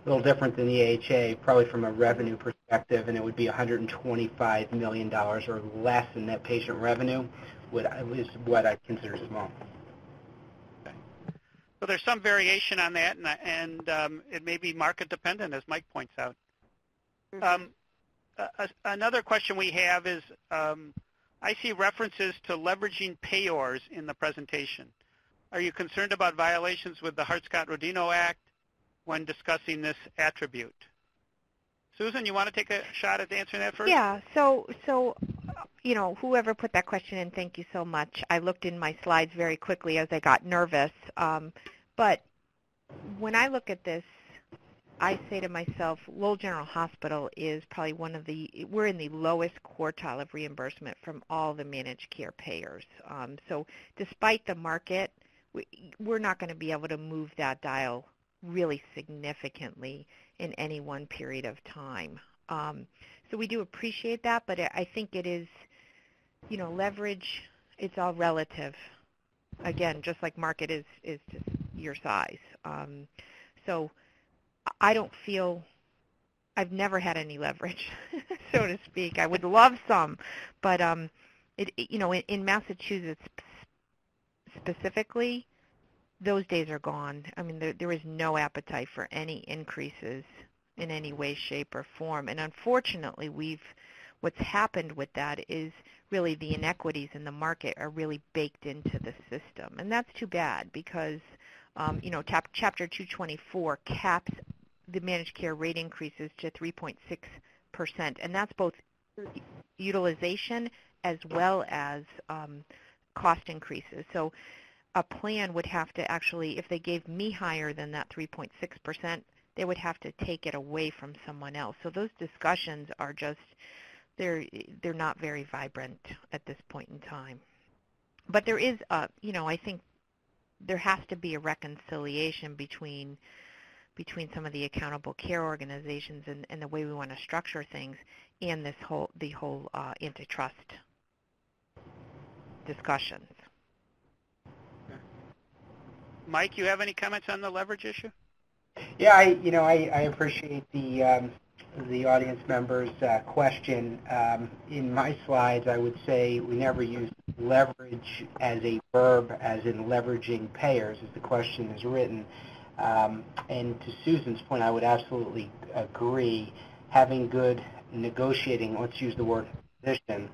D: a little different than the AHA, probably from a revenue perspective, and it would be $125 million or less in net patient revenue, is what I consider small.
B: Okay. So there's some variation on that, and it may be market dependent, as Mike points out. Another question we have is, I see references to leveraging payors in the presentation. Are you concerned about violations with the Hart-Scott-Rodino Act when discussing this attribute? Susan, you want to take a shot at answering that first?
E: Yeah, so whoever put that question in, thank you so much. I looked in my slides very quickly as I got nervous. But when I look at this, I say to myself, Lowell General Hospital is probably we're in the lowest quartile of reimbursement from all the managed care payers. So despite the market, we're not going to be able to move that dial really significantly in any one period of time. So we do appreciate that, but I think it is, leverage, it's all relative. again, just like market is just your size. So I don't feel, I've never had any leverage, so to speak. I would love some, but in Massachusetts specifically, those days are gone. I mean, there is no appetite for any increases in any way, shape, or form. And unfortunately, what's happened with that is really the inequities in the market are really baked into the system. And that's too bad because, Chapter 224 caps the managed care rate increases to 3.6%. And that's both utilization as well as cost increases. So a plan would have to actually, if they gave me higher than that 3.6%, they would have to take it away from someone else. So those discussions are just, they're not very vibrant at this point in time. But there is, I think there has to be a reconciliation between some of the accountable care organizations and the way we want to structure things and the whole antitrust discussions.
B: Mike, you have any comments on the leverage issue?
D: Yeah, I appreciate the audience member's question. In my slides, I would say we never use leverage as a verb, as in leveraging payers, as the question is written. And to Susan's point, I would absolutely agree. Having good negotiating, let's use the word position,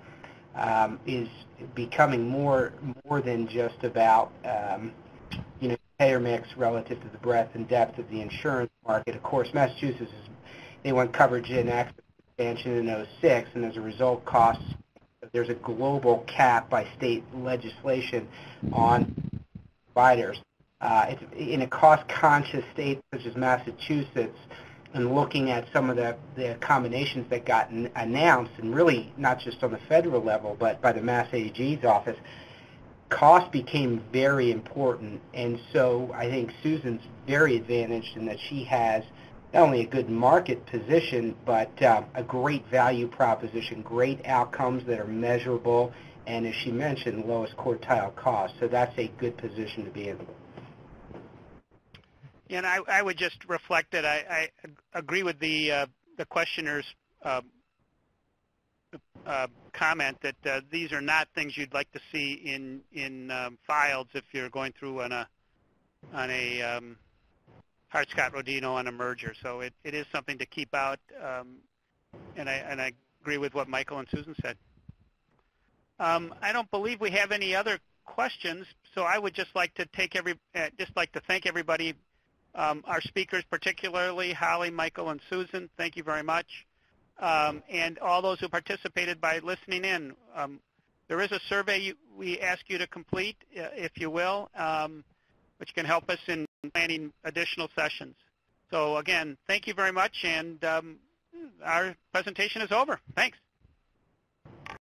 D: is becoming more than just about payer mix relative to the breadth and depth of the insurance market. Of course, Massachusetts they want coverage in access expansion in 2006, and as a result, costs. There's a global cap by state legislation on providers. It's in a cost-conscious state such as Massachusetts, and looking at some of the combinations that got announced, and really not just on the federal level, but by the Mass AG's office, cost became very important. And so I think Susan's very advantaged in that she has not only a good market position, but a great value proposition, great outcomes that are measurable, and as she mentioned, lowest quartile cost. So that's a good position to be in.
B: And I would just reflect that I agree with the questioner's comment that these are not things you'd like to see in files if you're going through on a Hart-Scott-Rodino on a merger. So it is something to keep out, and I agree with what Michael and Susan said. I don't believe we have any other questions, so I would just like to thank everybody. Our speakers, particularly Holly, Michael, and Susan, thank you very much. And all those who participated by listening in. There is a survey we ask you to complete, if you will, which can help us in planning additional sessions. So again, thank you very much, and our presentation is over. Thanks.